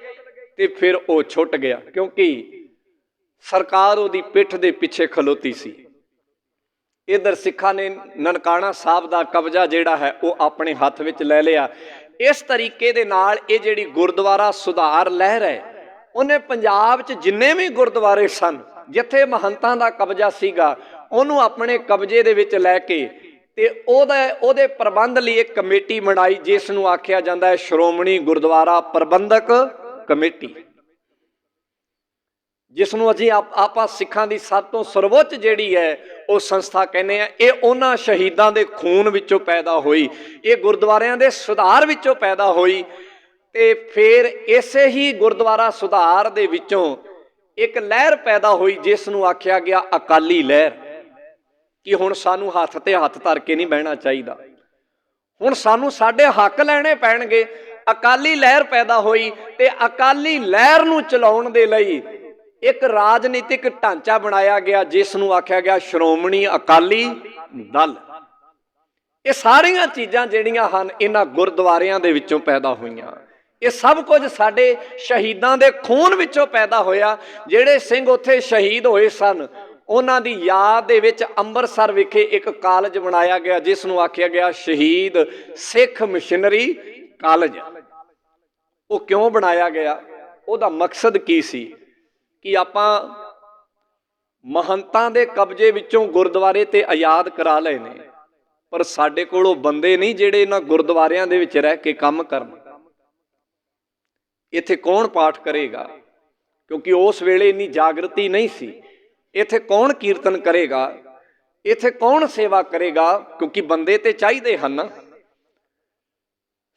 ਤੇ ਫਿਰ ਉਹ ਛੁੱਟ ਗਿਆ, ਕਿਉਂਕਿ ਸਰਕਾਰ ਉਹਦੀ ਪਿੱਠ ਦੇ ਪਿੱਛੇ ਖਲੋਤੀ ਸੀ। ਇੱਧਰ ਸਿੱਖਾਂ ਨੇ ਨਨਕਾਣਾ ਸਾਹਿਬ ਦਾ ਕਬਜ਼ਾ ਜਿਹੜਾ ਹੈ ਉਹ ਆਪਣੇ ਹੱਥ ਵਿੱਚ ਲੈ ਲਿਆ। ਇਸ ਤਰੀਕੇ ਦੇ ਨਾਲ ਇਹ ਜਿਹੜੀ ਗੁਰਦੁਆਰਾ ਸੁਧਾਰ ਲਹਿਰ ਹੈ ਉਹਨੇ ਪੰਜਾਬ 'ਚ ਜਿੰਨੇ ਵੀ ਗੁਰਦੁਆਰੇ ਸਨ ਜਿੱਥੇ ਮਹੰਤਾਂ ਦਾ ਕਬਜ਼ਾ ਸੀਗਾ ਉਹਨੂੰ ਆਪਣੇ ਕਬਜ਼ੇ ਦੇ ਵਿੱਚ ਲੈ ਕੇ ਤੇ ਉਹਦੇ ਪ੍ਰਬੰਧ ਲਈ ਇੱਕ ਕਮੇਟੀ ਬਣਾਈ, ਜਿਸ ਨੂੰ ਆਖਿਆ ਜਾਂਦਾ ਹੈ ਸ਼੍ਰੋਮਣੀ ਗੁਰਦੁਆਰਾ ਪ੍ਰਬੰਧਕ ਕਮੇਟੀ, ਜਿਸ ਨੂੰ ਅਸੀਂ ਆਪਾਂ ਸਿੱਖਾਂ ਦੀ ਸਭ ਤੋਂ ਸਰਵੋੱਚ ਜਿਹੜੀ ਹੈ ਉਹ ਸੰਸਥਾ ਕਹਿੰਦੇ ਆ। ਇਹ ਉਹਨਾਂ ਸ਼ਹੀਦਾਂ ਦੇ ਖੂਨ ਵਿੱਚੋਂ ਪੈਦਾ ਹੋਈ, ਇਹ ਗੁਰਦੁਆਰਿਆਂ ਦੇ ਸੁਧਾਰ ਵਿੱਚੋਂ ਪੈਦਾ ਹੋਈ। ਤੇ ਫਿਰ ਇਸੇ ਹੀ ਗੁਰਦੁਆਰਾ ਸੁਧਾਰ ਦੇ ਵਿੱਚੋਂ ਇੱਕ ਲਹਿਰ ਪੈਦਾ ਹੋਈ ਜਿਸ ਨੂੰ ਆਖਿਆ ਗਿਆ ਅਕਾਲੀ ਲਹਿਰ, ਕਿ ਹੁਣ ਸਾਨੂੰ ਹੱਥ ਤੇ ਹੱਥ ਧਰ ਕੇ ਨਹੀਂ ਬਹਿਣਾ ਚਾਹੀਦਾ, ਹੁਣ ਸਾਨੂੰ ਸਾਡੇ ਹੱਕ ਲੈਣੇ ਪੈਣਗੇ। ਅਕਾਲੀ ਲਹਿਰ ਪੈਦਾ ਹੋਈ ਤੇ ਅਕਾਲੀ ਲਹਿਰ ਨੂੰ ਚਲਾਉਣ ਦੇ ਲਈ ਇੱਕ ਰਾਜਨੀਤਿਕ ਢਾਂਚਾ ਬਣਾਇਆ ਗਿਆ ਜਿਸ ਨੂੰ ਆਖਿਆ ਗਿਆ ਸ਼੍ਰੋਮਣੀ ਅਕਾਲੀ ਦਲ। ਇਹ ਸਾਰੀਆਂ ਚੀਜ਼ਾਂ ਜਿਹੜੀਆਂ ਹਨ ਇਹਨਾਂ ਗੁਰਦੁਆਰਿਆਂ ਦੇ ਵਿੱਚੋਂ ਪੈਦਾ ਹੋਈਆਂ। ਇਹ ਸਭ ਕੁਝ ਸਾਡੇ ਸ਼ਹੀਦਾਂ ਦੇ ਖੂਨ ਵਿੱਚੋਂ ਪੈਦਾ ਹੋਇਆ। ਜਿਹੜੇ ਸਿੰਘ ਉੱਥੇ ਸ਼ਹੀਦ ਹੋਏ ਸਨ ਉਹਨਾਂ ਦੀ ਯਾਦ ਦੇ ਵਿੱਚ ਅੰਮ੍ਰਿਤਸਰ ਵਿਖੇ ਇੱਕ ਕਾਲਜ ਬਣਾਇਆ ਗਿਆ ਜਿਸ ਨੂੰ ਆਖਿਆ ਗਿਆ ਸ਼ਹੀਦ ਸਿੱਖ ਮਿਸ਼ਨਰੀ ਕਾਲਜ। ਉਹ ਕਿਉਂ ਬਣਾਇਆ ਗਿਆ? ਉਹਦਾ ਮਕਸਦ ਕੀ ਸੀ? ਕਿ ਆਪਾਂ ਮਹੰਤਾਂ ਦੇ ਕਬਜ਼ੇ ਵਿੱਚੋਂ ਗੁਰਦੁਆਰੇ ਤੇ ਆਜ਼ਾਦ ਕਰਾ ਲਏ ਨੇ, ਪਰ ਸਾਡੇ ਕੋਲ ਉਹ ਬੰਦੇ ਨਹੀਂ ਜਿਹੜੇ ਇਹਨਾਂ ਗੁਰਦੁਆਰਿਆਂ ਦੇ ਵਿੱਚ ਰਹਿ ਕੇ ਕੰਮ ਕਰਨ। ਇੱਥੇ ਕੌਣ ਪਾਠ ਕਰੇਗਾ? ਕਿਉਂਕਿ ਉਸ ਵੇਲੇ ਇੰਨੀ ਜਾਗਰਤੀ ਨਹੀਂ ਸੀ। ਇੱਥੇ ਕੌਣ ਕੀਰਤਨ ਕਰੇਗਾ? ਇੱਥੇ ਕੌਣ ਸੇਵਾ ਕਰੇਗਾ? ਕਿਉਂਕਿ ਬੰਦੇ ਤੇ ਚਾਹੀਦੇ ਹਨ।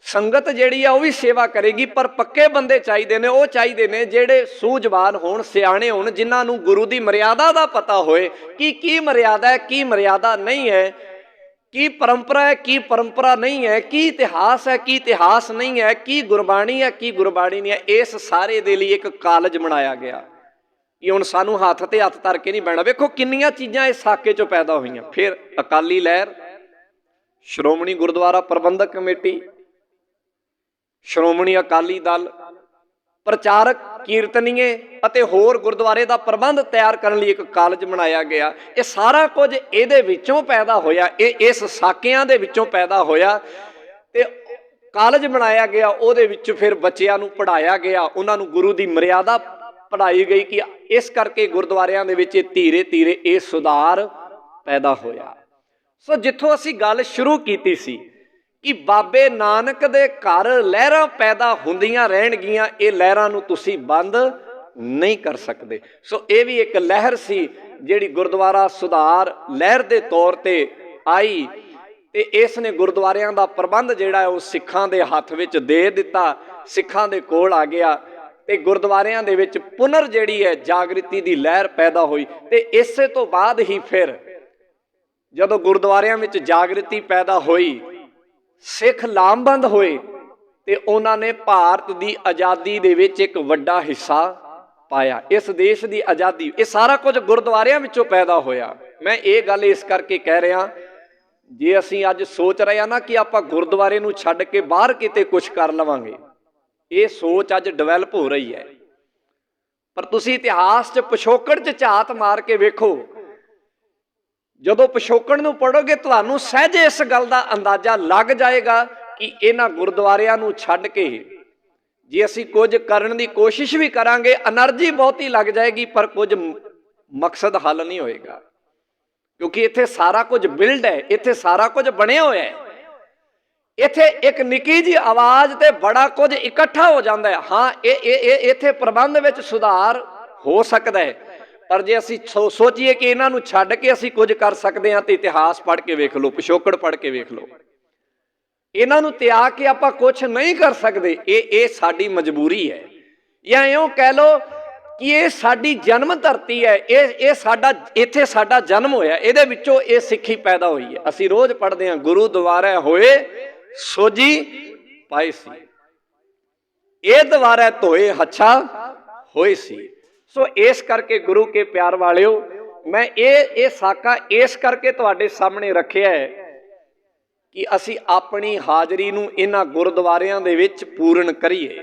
ਸੰਗਤ ਜਿਹੜੀ ਆ ਉਹ ਵੀ ਸੇਵਾ ਕਰੇਗੀ, ਪਰ ਪੱਕੇ ਬੰਦੇ ਚਾਹੀਦੇ ਨੇ। ਉਹ ਚਾਹੀਦੇ ਨੇ ਜਿਹੜੇ ਸੂਝਵਾਨ ਹੋਣ, ਸਿਆਣੇ ਹੋਣ, ਜਿਨ੍ਹਾਂ ਨੂੰ ਗੁਰੂ ਦੀ ਮਰਿਆਦਾ ਦਾ ਪਤਾ ਹੋਏ ਕਿ ਕੀ ਮਰਿਆਦਾ ਹੈ, ਕੀ ਮਰਿਆਦਾ ਨਹੀਂ ਹੈ, ਕੀ ਪਰੰਪਰਾ ਹੈ, ਕੀ ਪਰੰਪਰਾ ਨਹੀਂ ਹੈ, ਕੀ ਇਤਿਹਾਸ ਹੈ, ਕੀ ਇਤਿਹਾਸ ਨਹੀਂ ਹੈ, ਕੀ ਗੁਰਬਾਣੀ ਹੈ, ਕੀ ਗੁਰਬਾਣੀ ਨਹੀਂ ਹੈ। ਇਸ ਸਾਰੇ ਦੇ ਲਈ ਇੱਕ ਕਾਲਜ ਬਣਾਇਆ ਗਿਆ ਕਿ ਹੁਣ ਸਾਨੂੰ ਹੱਥ ਤੇ ਹੱਥ ਧਰ ਕੇ ਨਹੀਂ ਬਹਿਣਾ। ਵੇਖੋ ਕਿੰਨੀਆਂ ਚੀਜ਼ਾਂ ਇਸ ਸਾਕੇ ਚੋਂ ਪੈਦਾ ਹੋਈਆਂ। ਫਿਰ ਅਕਾਲੀ ਲਹਿਰ, ਸ਼੍ਰੋਮਣੀ ਗੁਰਦੁਆਰਾ ਪ੍ਰਬੰਧਕ ਕਮੇਟੀ, ਸ਼੍ਰੋਮਣੀ ਅਕਾਲੀ ਦਲ, ਪ੍ਰਚਾਰਕ, ਕੀਰਤਨੀਏ ਅਤੇ ਹੋਰ ਗੁਰਦੁਆਰੇ ਦਾ ਪ੍ਰਬੰਧ ਤਿਆਰ ਕਰਨ ਲਈ ਇੱਕ ਕਾਲਜ ਬਣਾਇਆ ਗਿਆ। ਇਹ ਸਾਰਾ ਕੁਝ ਇਹਦੇ ਵਿੱਚੋਂ ਪੈਦਾ ਹੋਇਆ, ਇਹ ਇਸ ਸਾਕਿਆਂ ਦੇ ਵਿੱਚੋਂ ਪੈਦਾ ਹੋਇਆ ਤੇ ਕਾਲਜ ਬਣਾਇਆ ਗਿਆ। ਉਹਦੇ ਵਿੱਚ ਫਿਰ ਬੱਚਿਆਂ ਨੂੰ ਪੜ੍ਹਾਇਆ ਗਿਆ, ਉਹਨਾਂ ਨੂੰ ਗੁਰੂ ਦੀ ਮਰਿਆਦਾ ਪੜ੍ਹਾਈ ਗਈ ਕਿ ਇਸ ਕਰਕੇ ਗੁਰਦੁਆਰਿਆਂ ਦੇ ਵਿੱਚ ਧੀਰੇ ਧੀਰੇ ਇਹ ਸੁਧਾਰ ਪੈਦਾ ਹੋਇਆ। ਸੋ ਜਿੱਥੋਂ ਅਸੀਂ ਗੱਲ ਸ਼ੁਰੂ ਕੀਤੀ ਸੀ ਕਿ ਬਾਬੇ ਨਾਨਕ ਦੇ ਘਰ ਲਹਿਰਾਂ ਪੈਦਾ ਹੁੰਦੀਆਂ ਰਹਿਣਗੀਆਂ, ਇਹ ਲਹਿਰਾਂ ਨੂੰ ਤੁਸੀਂ ਬੰਦ ਨਹੀਂ ਕਰ ਸਕਦੇ। ਸੋ ਇਹ ਵੀ ਇੱਕ ਲਹਿਰ ਸੀ ਜਿਹੜੀ ਗੁਰਦੁਆਰਾ ਸੁਧਾਰ ਲਹਿਰ ਦੇ ਤੌਰ ਤੇ ਆਈ, ਤੇ ਇਸ ਨੇ ਗੁਰਦੁਆਰਿਆਂ ਦਾ ਪ੍ਰਬੰਧ ਜਿਹੜਾ ਹੈ ਉਹ ਸਿੱਖਾਂ ਦੇ ਹੱਥ ਵਿੱਚ ਦੇ ਦਿੱਤਾ, ਸਿੱਖਾਂ ਦੇ ਕੋਲ ਆ ਗਿਆ, ਤੇ ਗੁਰਦੁਆਰਿਆਂ ਦੇ ਵਿੱਚ ਪੁਨਰ ਜਿਹੜੀ ਹੈ ਜਾਗ੍ਰਿਤੀ ਦੀ ਲਹਿਰ ਪੈਦਾ ਹੋਈ। ਤੇ ਇਸੇ ਤੋਂ ਬਾਅਦ ਹੀ ਫਿਰ ਜਦੋਂ ਗੁਰਦੁਆਰਿਆਂ ਵਿੱਚ ਜਾਗ੍ਰਿਤੀ ਪੈਦਾ ਹੋਈ, ਸਿੱਖ ਲਾਮਬੰਦ ਹੋਏ, ਤੇ ਉਹਨਾਂ ਨੇ ਭਾਰਤ ਦੀ ਆਜ਼ਾਦੀ ਦੇ ਵਿੱਚ ਇੱਕ ਵੱਡਾ ਹਿੱਸਾ ਪਾਇਆ। ਇਸ ਦੇਸ਼ ਦੀ ਆਜ਼ਾਦੀ, ਇਹ ਸਾਰਾ ਕੁਝ ਗੁਰਦੁਆਰਿਆਂ ਵਿੱਚੋਂ ਪੈਦਾ ਹੋਇਆ। ਮੈਂ ਇਹ ਗੱਲ ਇਸ ਕਰਕੇ ਕਹਿ ਰਿਹਾ, ਜੇ ਅਸੀਂ ਅੱਜ ਸੋਚ ਰਹੇ ਹਾਂ ਨਾ ਕਿ ਆਪਾਂ ਗੁਰਦੁਆਰੇ ਨੂੰ ਛੱਡ ਕੇ ਬਾਹਰ ਕਿਤੇ ਕੁਝ ਕਰ ਲਵਾਂਗੇ, ਇਹ ਸੋਚ ਅੱਜ ਡਿਵੈਲਪ ਹੋ ਰਹੀ ਹੈ। ਪਰ ਤੁਸੀਂ ਇਤਿਹਾਸ 'ਚ ਪਿਛੋਕੜ 'ਚ ਝਾਤ ਮਾਰ ਕੇ ਵੇਖੋ, ਜਦੋਂ ਪਿਛੋਕੜ ਨੂੰ ਪੜ੍ਹੋਗੇ ਤੁਹਾਨੂੰ ਸਹਿਜ ਇਸ ਗੱਲ ਦਾ ਅੰਦਾਜ਼ਾ ਲੱਗ ਜਾਏਗਾ ਕਿ ਇਹਨਾਂ ਗੁਰਦੁਆਰਿਆਂ ਨੂੰ ਛੱਡ ਕੇ ਜੇ ਅਸੀਂ ਕੁਝ ਕਰਨ ਦੀ ਕੋਸ਼ਿਸ਼ ਵੀ ਕਰਾਂਗੇ, એનર્ਜੀ ਬਹੁਤੀ ਲੱਗ ਜਾਏਗੀ, ਪਰ ਕੁਝ ਮਕਸਦ ਹੱਲ ਨਹੀਂ ਹੋਏਗਾ। ਕਿਉਂਕਿ ਇੱਥੇ ਸਾਰਾ ਕੁਝ ਬਿਲਡ ਹੈ, ਇੱਥੇ ਸਾਰਾ ਕੁਝ ਬਣਿਆ ਹੋਇਆ ਹੈ। ਇੱਥੇ ਇੱਕ ਨਿੱਕੀ ਜਿਹੀ ਆਵਾਜ਼ ਤੇ ਬੜਾ ਕੁਝ ਇਕੱਠਾ ਹੋ ਜਾਂਦਾ ਹੈ। ਹਾਂ, ਇਹ ਇੱਥੇ ਪ੍ਰਬੰਧ ਵਿੱਚ ਸੁਧਾਰ ਹੋ ਸਕਦਾ ਹੈ, ਪਰ ਜੇ ਅਸੀਂ ਸੋਚੀਏ ਕਿ ਇਹਨਾਂ ਨੂੰ ਛੱਡ ਕੇ ਅਸੀਂ ਕੁਝ ਕਰ ਸਕਦੇ ਹਾਂ, ਤੇ ਇਤਿਹਾਸ ਪੜ੍ਹ ਕੇ ਵੇਖ ਲਓ, ਪਿਛੋਕੜ ਪੜ੍ਹ ਕੇ ਵੇਖ ਲਓ, ਇਹਨਾਂ ਨੂੰ ਤਿਆਗ ਕੇ ਆਪਾਂ ਕੁਝ ਨਹੀਂ ਕਰ ਸਕਦੇ। ਇਹ ਸਾਡੀ ਮਜਬੂਰੀ ਹੈ, ਜਾਂ ਇਉਂ ਕਹਿ ਲਓ ਕਿ ਇਹ ਸਾਡੀ ਜਨਮ ਧਰਤੀ ਹੈ, ਇਹ ਸਾਡਾ, ਇੱਥੇ ਸਾਡਾ ਜਨਮ ਹੋਇਆ, ਇਹਦੇ ਵਿੱਚੋਂ ਇਹ ਸਿੱਖੀ ਪੈਦਾ ਹੋਈ ਹੈ। ਅਸੀਂ ਰੋਜ਼ ਪੜ੍ਹਦੇ ਹਾਂ, ਗੁਰੂ ਦੁਆਰੇ ਹੋਏ ਸੋਜੀ ਪਾਈ ਸੀ, ਇਹ ਦੁਆਰੇ ਧੋਏ ਹੱਛਾ ਹੋਏ ਸੀ। ਸੋ ਇਸ ਕਰਕੇ ਗੁਰੂ ਕੇ ਪਿਆਰ ਵਾਲਿਓ, ਮੈਂ ਇਹ ਸਾਕਾ ਇਸ ਕਰਕੇ ਤੁਹਾਡੇ ਸਾਹਮਣੇ ਰੱਖਿਆ ਹੈ ਕਿ ਅਸੀਂ ਆਪਣੀ ਹਾਜ਼ਰੀ ਨੂੰ ਇਹਨਾਂ ਗੁਰਦੁਆਰਿਆਂ ਦੇ ਵਿੱਚ ਪੂਰਨ ਕਰੀਏ।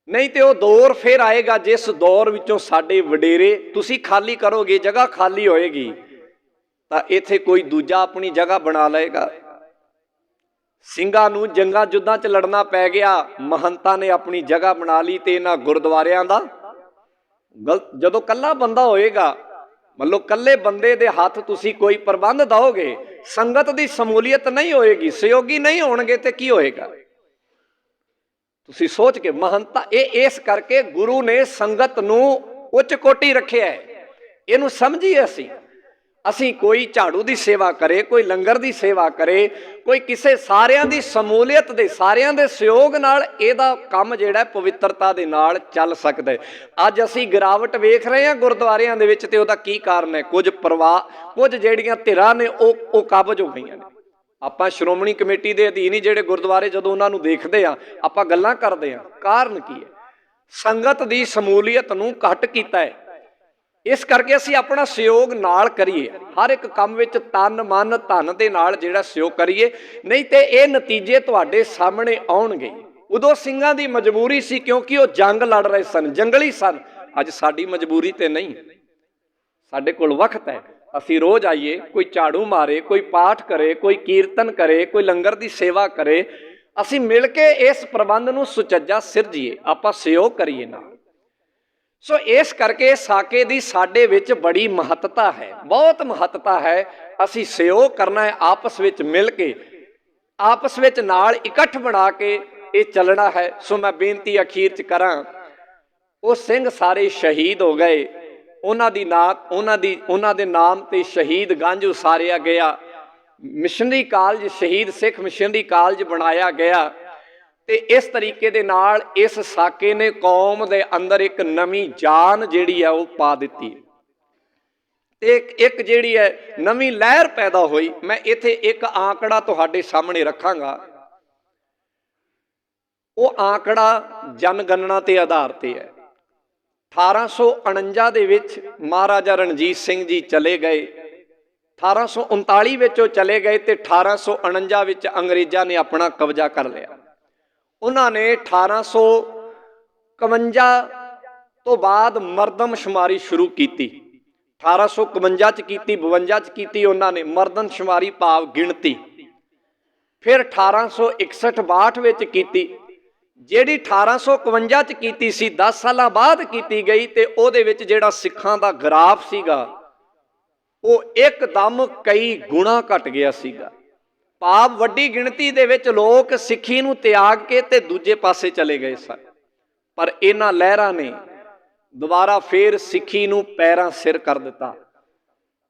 ਨਹੀਂ ਤੇ ਉਹ ਦੌਰ ਫਿਰ ਆਏਗਾ ਜਿਸ ਦੌਰ ਵਿੱਚੋਂ ਸਾਡੇ ਵਡੇਰੇ, ਤੁਸੀਂ ਖਾਲੀ ਕਰੋਗੇ, ਜਗ੍ਹਾ ਖਾਲੀ ਹੋਏਗੀ, ਤਾਂ ਇੱਥੇ ਕੋਈ ਦੂਜਾ ਆਪਣੀ ਜਗ੍ਹਾ ਬਣਾ ਲਏਗਾ। ਸਿੰਘਾਂ ਨੂੰ ਜੰਗਾਂ ਜੁੱਦਾਂ 'ਚ ਲੜਨਾ ਪੈ ਗਿਆ, ਮਹੰਤਾਂ ਨੇ ਆਪਣੀ ਜਗ੍ਹਾ ਬਣਾ ਲਈ, ਤੇ ਇਹਨਾਂ ਗੁਰਦੁਆਰਿਆਂ ਦਾ ਜਦੋਂ ਕੱਲਾ ਬੰਦਾ ਹੋਏਗਾ, ਮਤਲਬ ਕੱਲੇ ਬੰਦੇ ਦੇ ਹੱਥ ਤੁਸੀਂ ਕੋਈ ਪ੍ਰਬੰਧ ਦਿਓਗੇ, ਸੰਗਤ ਦੀ ਸਮੂਲੀਅਤ ਨਹੀਂ ਹੋਏਗੀ, ਸਹਿਯੋਗੀ ਨਹੀਂ ਹੋਣਗੇ, ਤੇ ਕੀ ਹੋਏਗਾ? ਤੁਸੀਂ ਸੋਚ ਕੇ, ਮਹੰਤਾ ਇਸ ਕਰਕੇ ਗੁਰੂ ਨੇ ਸੰਗਤ ਨੂੰ ਉੱਚ ਕੋਟੀ ਰੱਖਿਆ ਹੈ। ਇਹਨੂੰ ਸਮਝੀਏ ਅਸੀਂ ਕੋਈ ਝਾੜੂ ਦੀ ਸੇਵਾ ਕਰੇ, ਕੋਈ ਲੰਗਰ ਦੀ ਸੇਵਾ ਕਰੇ, ਕੋਈ ਕਿਸੇ, ਸਾਰਿਆਂ ਦੀ ਸਮੂਲੀਅਤ ਦੇ, ਸਾਰਿਆਂ ਦੇ ਸਹਿਯੋਗ ਨਾਲ ਇਹਦਾ ਕੰਮ ਜਿਹੜਾ ਪਵਿੱਤਰਤਾ ਦੇ ਨਾਲ ਚੱਲ ਸਕਦਾ ਹੈ। ਅੱਜ ਅਸੀਂ ਗਿਰਾਵਟ ਵੇਖ ਰਹੇ ਹਾਂ ਗੁਰਦੁਆਰਿਆਂ ਦੇ ਵਿੱਚ, ਤੇ ਉਹਦਾ ਕੀ ਕਾਰਨ ਹੈ? ਕੁਝ ਜਿਹੜੀਆਂ ਧਿਰਾਂ ਨੇ ਉਹ ਕਾਬਜ ਹੋ ਗਈਆਂ ਨੇ। ਆਪਾਂ ਸ਼੍ਰੋਮਣੀ ਕਮੇਟੀ ਦੇ ਅਧੀਨ ਹੀ ਜਿਹੜੇ ਗੁਰਦੁਆਰੇ, ਜਦੋਂ ਉਹਨਾਂ ਨੂੰ ਦੇਖਦੇ ਆ, ਆਪਾਂ ਗੱਲਾਂ ਕਰਦੇ ਆ, ਕਾਰਨ ਕੀ ਹੈ? ਸੰਗਤ ਦੀ ਸਮੂਲੀਅਤ ਨੂੰ ਘੱਟ ਕੀਤਾ ਹੈ। ਇਸ ਕਰਕੇ ਅਸੀਂ ਆਪਣਾ ਸਹਿਯੋਗ ਨਾਲ ਕਰੀਏ, ਹਰ ਇੱਕ ਕੰਮ ਵਿੱਚ ਤਨ ਮਨ ਧਨ ਦੇ ਨਾਲ ਜਿਹੜਾ ਸਹਿਯੋਗ ਕਰੀਏ, ਨਹੀਂ ਤੇ ਇਹ ਨਤੀਜੇ ਤੁਹਾਡੇ ਸਾਹਮਣੇ ਆਉਣਗੇ। ਉਦੋਂ ਸਿੰਘਾਂ ਦੀ ਮਜਬੂਰੀ ਸੀ, ਕਿਉਂਕਿ ਉਹ ਜੰਗ ਲੜ ਰਹੇ ਸਨ, ਜੰਗਲੀ ਸਨ। ਅੱਜ ਸਾਡੀ ਮਜਬੂਰੀ ਤੇ ਨਹੀਂ, ਸਾਡੇ ਕੋਲ ਵਕਤ ਹੈ। ਅਸੀਂ ਰੋਜ਼ ਆਈਏ, ਕੋਈ ਝਾੜੂ ਮਾਰੇ, ਕੋਈ ਪਾਠ ਕਰੇ, ਕੋਈ ਕੀਰਤਨ ਕਰੇ, ਕੋਈ ਲੰਗਰ ਦੀ ਸੇਵਾ ਕਰੇ, ਅਸੀਂ ਮਿਲ ਕੇ ਇਸ ਪ੍ਰਬੰਧ ਨੂੰ ਸੁਚੱਜਾ ਸਿਰਜੀਏ, ਆਪਾਂ ਸਹਿਯੋਗ ਕਰੀਏ ਨਾਲ। ਸੋ ਇਸ ਕਰਕੇ ਸਾਕੇ ਦੀ ਸਾਡੇ ਵਿੱਚ ਬੜੀ ਮਹੱਤਤਾ ਹੈ, ਬਹੁਤ ਮਹੱਤਤਾ ਹੈ। ਅਸੀਂ ਸਹਿਯੋਗ ਕਰਨਾ ਹੈ, ਆਪਸ ਵਿੱਚ ਮਿਲ ਕੇ, ਆਪਸ ਵਿੱਚ ਨਾਲ ਇਕੱਠ ਬਣਾ ਕੇ ਇਹ ਚੱਲਣਾ ਹੈ। ਸੋ ਮੈਂ ਬੇਨਤੀ ਅਖੀਰ 'ਚ ਕਰਾਂ, ਉਹ ਸਿੰਘ ਸਾਰੇ ਸ਼ਹੀਦ ਹੋ ਗਏ, ਉਹਨਾਂ ਦੇ ਨਾਮ ਤੇ ਸ਼ਹੀਦ ਗੰਜ ਉਸਾਰਿਆ ਗਿਆ, ਮਿਸ਼ਨਰੀ ਕਾਲਜ, ਸ਼ਹੀਦ ਸਿੱਖ ਮਿਸ਼ਨਰੀ ਕਾਲਜ ਬਣਾਇਆ ਗਿਆ। ਤੇ ਇਸ ਤਰੀਕੇ ਦੇ ਨਾਲ ਇਸ ਸਾਕੇ ਨੇ ਕੌਮ ਦੇ ਅੰਦਰ ਇੱਕ ਨਵੀਂ ਜਾਨ ਜਿਹੜੀ ਹੈ ਉਹ ਪਾ ਦਿੱਤੀ, ਤੇ ਇੱਕ ਜਿਹੜੀ ਹੈ ਨਵੀਂ ਲਹਿਰ ਪੈਦਾ ਹੋਈ। ਮੈਂ ਇੱਥੇ ਇੱਕ ਆંકੜਾ ਤੁਹਾਡੇ ਸਾਹਮਣੇ ਰੱਖਾਂਗਾ। ਉਹ ਆંકੜਾ ਜਨਗਣਨਾ ਤੇ ਆਧਾਰ ਤੇ ਹੈ। 1849 ਦੇ ਵਿੱਚ ਮਹਾਰਾਜਾ ਰਣਜੀਤ ਸਿੰਘ ਜੀ ਚਲੇ ਗਏ, 1839 ਵਿੱਚ ਉਹ ਚਲੇ ਗਏ, ਤੇ 1849 ਵਿੱਚ ਅੰਗਰੇਜ਼ਾਂ ਨੇ ਆਪਣਾ ਕਬਜ਼ਾ ਕਰ ਲਿਆ। ਉਹਨਾਂ ਨੇ 1851 ਤੋਂ ਬਾਅਦ ਮਰਦਮਸ਼ੁਮਾਰੀ ਸ਼ੁਰੂ ਕੀਤੀ। 1851 'ਚ ਕੀਤੀ, 52 'ਚ ਕੀਤੀ ਉਹਨਾਂ ਨੇ ਮਰਦਮਸ਼ੁਮਾਰੀ ਭਾਵ ਗਿਣਤੀ। ਫਿਰ 1861-62 ਵਿੱਚ ਕੀਤੀ। ਜਿਹੜੀ 1851 ਚ ਕੀਤੀ ਸੀ, 10 ਸਾਲਾਂ ਬਾਅਦ ਕੀਤੀ ਗਈ, ਤੇ ਉਹਦੇ ਵਿੱਚ ਜਿਹੜਾ ਸਿੱਖਾਂ ਦਾ ਗ੍ਰਾਫ ਸੀਗਾ ਉਹ ਇੱਕਦਮ ਕਈ ਗੁਣਾ ਘਟ ਗਿਆ ਸੀਗਾ। ਭਾਵ ਵੱਡੀ ਗਿਣਤੀ ਦੇ ਵਿੱਚ ਲੋਕ ਸਿੱਖੀ ਨੂੰ ਤਿਆਗ ਕੇ ਤੇ ਦੂਜੇ ਪਾਸੇ ਚਲੇ ਗਏ ਸਨ। ਪਰ ਇਹਨਾਂ ਲਹਿਰਾਂ ਨੇ ਦੁਬਾਰਾ ਫੇਰ ਸਿੱਖੀ ਨੂੰ ਪੈਰਾਂ ਸਿਰ ਕਰ ਦਿੱਤਾ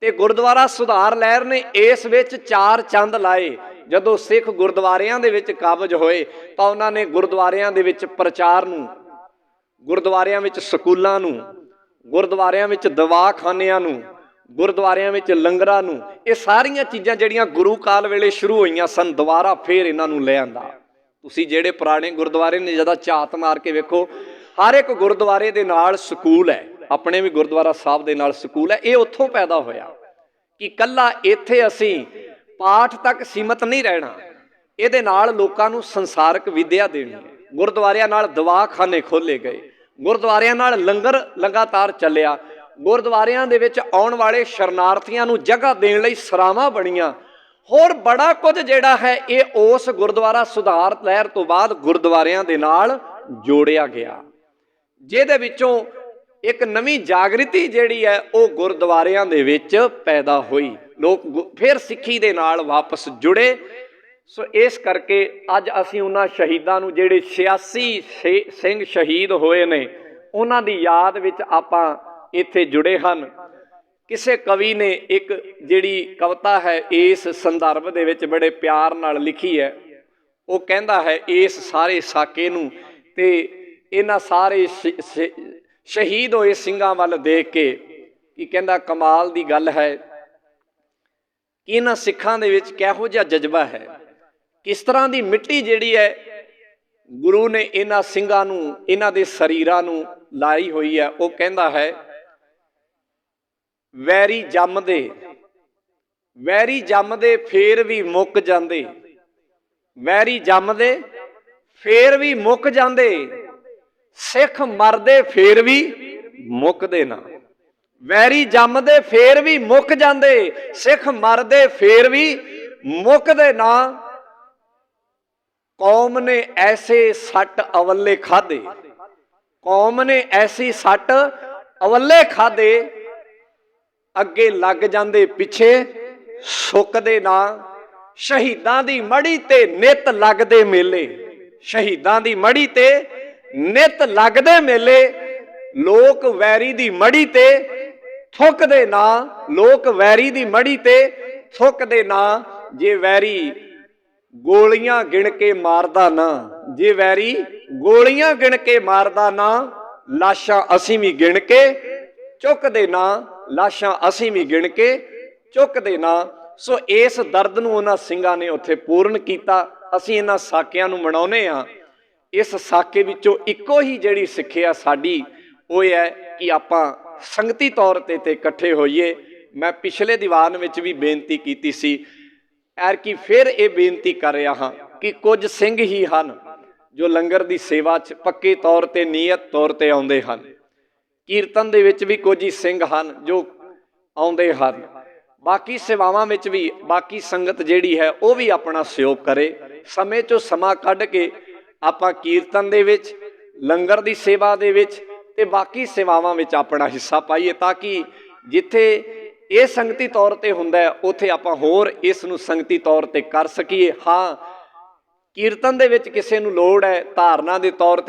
ਤੇ ਗੁਰਦੁਆਰਾ ਸੁਧਾਰ ਲਹਿਰ ਨੇ ਇਸ ਵਿੱਚ 4 ਚੰਦ ਲਾਏ। ਜਦੋਂ ਸਿੱਖ ਗੁਰਦੁਆਰਿਆਂ ਦੇ ਵਿੱਚ ਕਾਬਜ ਹੋਏ ਤਾਂ ਉਹਨਾਂ ਨੇ ਗੁਰਦੁਆਰਿਆਂ ਦੇ ਵਿੱਚ ਪ੍ਰਚਾਰ ਨੂੰ, ਗੁਰਦੁਆਰਿਆਂ ਵਿੱਚ ਸਕੂਲਾਂ ਨੂੰ, ਗੁਰਦੁਆਰਿਆਂ ਵਿੱਚ ਦਵਾਖਾਨਿਆਂ ਨੂੰ, ਗੁਰਦੁਆਰਿਆਂ ਵਿੱਚ ਲੰਗਰਾਂ ਨੂੰ, ਇਹ ਸਾਰੀਆਂ ਚੀਜ਼ਾਂ ਜਿਹੜੀਆਂ ਗੁਰੂ ਕਾਲ ਵੇਲੇ ਸ਼ੁਰੂ ਹੋਈਆਂ ਸਨ, ਦੁਬਾਰਾ ਫੇਰ ਇਹਨਾਂ ਨੂੰ ਲੈ ਆਂਦਾ। ਤੁਸੀਂ ਜਿਹੜੇ ਪੁਰਾਣੇ ਗੁਰਦੁਆਰੇ ਨੇ ਜਦੋਂ ਝਾਤ ਮਾਰ ਕੇ ਵੇਖੋ, ਹਰ ਇੱਕ ਗੁਰਦੁਆਰੇ ਦੇ ਨਾਲ ਸਕੂਲ ਹੈ। ਆਪਣੇ ਵੀ ਗੁਰਦੁਆਰਾ ਸਾਹਿਬ ਦੇ ਨਾਲ ਸਕੂਲ ਹੈ। ਇਹ ਉੱਥੋਂ ਪੈਦਾ ਹੋਇਆ ਕਿ ਕੱਲਾ ਇੱਥੇ ਅਸੀਂ ਪਾਠ ਤੱਕ ਸੀਮਤ ਨਹੀਂ ਰਹਿਣਾ, ਇਹਦੇ ਨਾਲ ਲੋਕਾਂ ਨੂੰ ਸੰਸਾਰਕ ਵਿਦਿਆ ਦੇਣੀ ਹੈ। ਗੁਰਦੁਆਰਿਆਂ ਨਾਲ ਦਵਾਖਾਨੇ ਖੋਲ੍ਹੇ ਗਏ, ਗੁਰਦੁਆਰਿਆਂ ਨਾਲ ਲੰਗਰ ਲਗਾਤਾਰ ਚੱਲਿਆ, ਗੁਰਦੁਆਰਿਆਂ ਦੇ ਵਿੱਚ ਆਉਣ ਵਾਲੇ ਸ਼ਰਨਾਰਥੀਆਂ ਨੂੰ ਜਗ੍ਹਾ ਦੇਣ ਲਈ ਸਰਾਵਾਂ ਬਣੀਆਂ। ਹੋਰ ਬੜਾ ਕੁਝ ਜਿਹੜਾ ਹੈ ਇਹ ਉਸ ਗੁਰਦੁਆਰਾ ਸੁਧਾਰ ਲਹਿਰ ਤੋਂ ਬਾਅਦ ਗੁਰਦੁਆਰਿਆਂ ਦੇ ਨਾਲ ਜੋੜਿਆ ਗਿਆ, ਜਿਹਦੇ ਵਿੱਚੋਂ ਇੱਕ ਨਵੀਂ ਜਾਗ੍ਰਿਤੀ ਜਿਹੜੀ ਹੈ ਉਹ ਗੁਰਦੁਆਰਿਆਂ ਦੇ ਵਿੱਚ ਪੈਦਾ ਹੋਈ। ਲੋਕ ਫਿਰ ਸਿੱਖੀ ਦੇ ਨਾਲ ਵਾਪਸ ਜੁੜੇ। ਸੋ ਇਸ ਕਰਕੇ ਅੱਜ ਅਸੀਂ ਉਹਨਾਂ ਸ਼ਹੀਦਾਂ ਨੂੰ, ਜਿਹੜੇ 86 ਸਿੰਘ ਸ਼ਹੀਦ ਹੋਏ ਨੇ, ਉਹਨਾਂ ਦੀ ਯਾਦ ਵਿੱਚ ਆਪਾਂ ਇੱਥੇ ਜੁੜੇ ਹਨ। ਕਿਸੇ ਕਵੀ ਨੇ ਇੱਕ ਜਿਹੜੀ ਕਵਿਤਾ ਹੈ ਇਸ ਸੰਦਰਭ ਦੇ ਵਿੱਚ ਬੜੇ ਪਿਆਰ ਨਾਲ ਲਿਖੀ ਹੈ। ਉਹ ਕਹਿੰਦਾ ਹੈ ਇਸ ਸਾਰੇ ਸਾਕੇ ਨੂੰ ਤੇ ਇਹਨਾਂ ਸਾਰੇ ਸ਼ਹੀਦ ਹੋਏ ਸਿੰਘਾਂ ਵੱਲ ਦੇਖ ਕੇ ਕੀ ਕਹਿੰਦਾ, ਕਮਾਲ ਦੀ ਗੱਲ ਹੈ ਕਿ ਇਹਨਾਂ ਸਿੱਖਾਂ ਦੇ ਵਿੱਚ ਕਿਹੋ ਜਿਹਾ ਜਜ਼ਬਾ ਹੈ, ਕਿਸ ਤਰ੍ਹਾਂ ਦੀ ਮਿੱਟੀ ਜਿਹੜੀ ਹੈ ਗੁਰੂ ਨੇ ਇਹਨਾਂ ਸਿੰਘਾਂ ਨੂੰ, ਇਹਨਾਂ ਦੇ ਸਰੀਰਾਂ ਨੂੰ ਲਾਈ ਹੋਈ ਹੈ। ਉਹ ਕਹਿੰਦਾ ਹੈ, ਵੈਰੀ ਜੰਮਦੇ ਫੇਰ ਵੀ ਮੁੱਕ ਜਾਂਦੇ, ਵੈਰੀ ਜੰਮਦੇ ਫੇਰ ਵੀ ਮੁੱਕ ਜਾਂਦੇ, ਸਿੱਖ ਮਰਦੇ ਫੇਰ ਵੀ ਮੁੱਕਦੇ ਨਾ। ਵੈਰੀ ਜੰਮਦੇ ਫੇਰ ਵੀ ਮੁੱਕ ਜਾਂਦੇ, ਸਿੱਖ ਮਰਦੇ ਫੇਰ ਵੀ ਮੁੱਕਦੇ ਨਾ। ਕੌਮ ਨੇ ਐਸੇ ਸੱਟ ਅਵੱਲੇ ਖਾਦੇ, ਕੌਮ ਨੇ ਐਸੀ ਸੱਟ ਅਵੱਲੇ ਖਾਦੇ, ਅੱਗੇ ਲੱਗ ਜਾਂਦੇ ਪਿੱਛੇ ਸੁੱਕਦੇ ਨਾ। ਸ਼ਹੀਦਾਂ ਦੀ ਮੜੀ ਤੇ ਨਿਤ ਲੱਗਦੇ ਮੇਲੇ, ਸ਼ਹੀਦਾਂ ਦੀ ਮੜੀ ਤੇ ਨਿਤ ਲੱਗਦੇ ਮੇਲੇ, ਲੋਕ ਵੈਰੀ ਦੀ ਮੜੀ ਤੇ ਥੁੱਕਦੇ ਨਾ, ਲੋਕ ਵੈਰੀ ਦੀ ਮੜੀ ਤੇ ਥੁੱਕਦੇ ਨਾ। ਜੇ ਵੈਰੀ ਗੋਲੀਆਂ ਗਿਣ ਕੇ ਮਾਰਦਾ ਨਾ, ਜੇ ਵੈਰੀ ਗੋਲੀਆਂ ਗਿਣ ਕੇ ਮਾਰਦਾ ਨਾ, ਲਾਸ਼ਾਂ ਅਸੀਂ ਵੀ ਗਿਣ ਕੇ ਚੁੱਕਦੇ ਨਾ, ਲਾਸ਼ਾਂ ਅਸੀਂ ਵੀ ਗਿਣ ਕੇ ਚੁੱਕਦੇ ਨਾ। ਸੋ ਇਸ ਦਰਦ ਨੂੰ ਉਹਨਾਂ ਸਿੰਘਾਂ ਨੇ ਉੱਥੇ ਪੂਰਨ ਕੀਤਾ। ਅਸੀਂ ਇਹਨਾਂ ਸਾਕਿਆਂ ਨੂੰ ਮਨਾਉਂਦੇ ਹਾਂ। ਇਸ ਸਾਕੇ ਵਿੱਚੋਂ ਇੱਕੋ ਹੀ ਜਿਹੜੀ ਸਿੱਖਿਆ ਸਾਡੀ ਉਹ ਹੈ ਕਿ ਆਪਾਂ ਸੰਗਤੀ ਤੌਰ ਤੇ ਇਕੱਠੇ ਹੋਈਏ। ਮੈਂ ਪਿਛਲੇ ਦੀਵਾਨ ਵਿੱਚ ਵੀ ਬੇਨਤੀ ਕੀਤੀ ਸੀ, ਐਰਕੀ ਫਿਰ ਇਹ ਬੇਨਤੀ ਕਰ ਰਿਹਾ ਹਾਂ ਕਿ ਕੁਝ ਸਿੰਘ ਹੀ ਹਨ ਜੋ ਲੰਗਰ ਦੀ ਸੇਵਾ 'ਚ ਪੱਕੇ ਤੌਰ ਤੇ ਨੀਅਤ ਤੌਰ ਤੇ ਆਉਂਦੇ ਹਨ। ਕੀਰਤਨ ਦੇ ਵਿੱਚ ਵੀ ਕੁਝ ਹੀ ਸਿੰਘ ਹਨ ਜੋ ਆਉਂਦੇ ਹਨ। ਬਾਕੀ ਸੇਵਾਵਾਂ ਵਿੱਚ ਵੀ ਬਾਕੀ ਸੰਗਤ ਜਿਹੜੀ ਹੈ ਉਹ ਵੀ ਆਪਣਾ ਸਹਿਯੋਗ ਕਰੇ। ਸਮੇਂ 'ਚੋਂ ਸਮਾਂ ਕੱਢ ਕੇ ਆਪਾਂ ਕੀਰਤਨ ਦੇ ਵਿੱਚ, ਲੰਗਰ ਦੀ ਸੇਵਾ ਦੇ ਵਿੱਚ ਤੇ ਬਾਕੀ ਸੇਵਾਵਾਂ ਵਿੱਚ ਆਪਣਾ ਹਿੱਸਾ ਪਾਈਏ, ਤਾਂ ਕਿ ਜਿੱਥੇ ਇਹ ਸੰਗਤੀ ਤੌਰ ਤੇ ਹੁੰਦਾ ਉੱਥੇ ਆਪਾਂ ਹੋਰ ਇਸ ਨੂੰ ਸੰਗਤੀ ਤੌਰ ਤੇ ਕਰ ਸਕੀਏ। ਹਾਂ, ਕੀਰਤਨ ਦੇ ਵਿੱਚ ਕਿਸੇ ਨੂੰ ਲੋੜ ਹੈ ਧਾਰਨਾ ਦੇ ਤੌਰ ਤੇ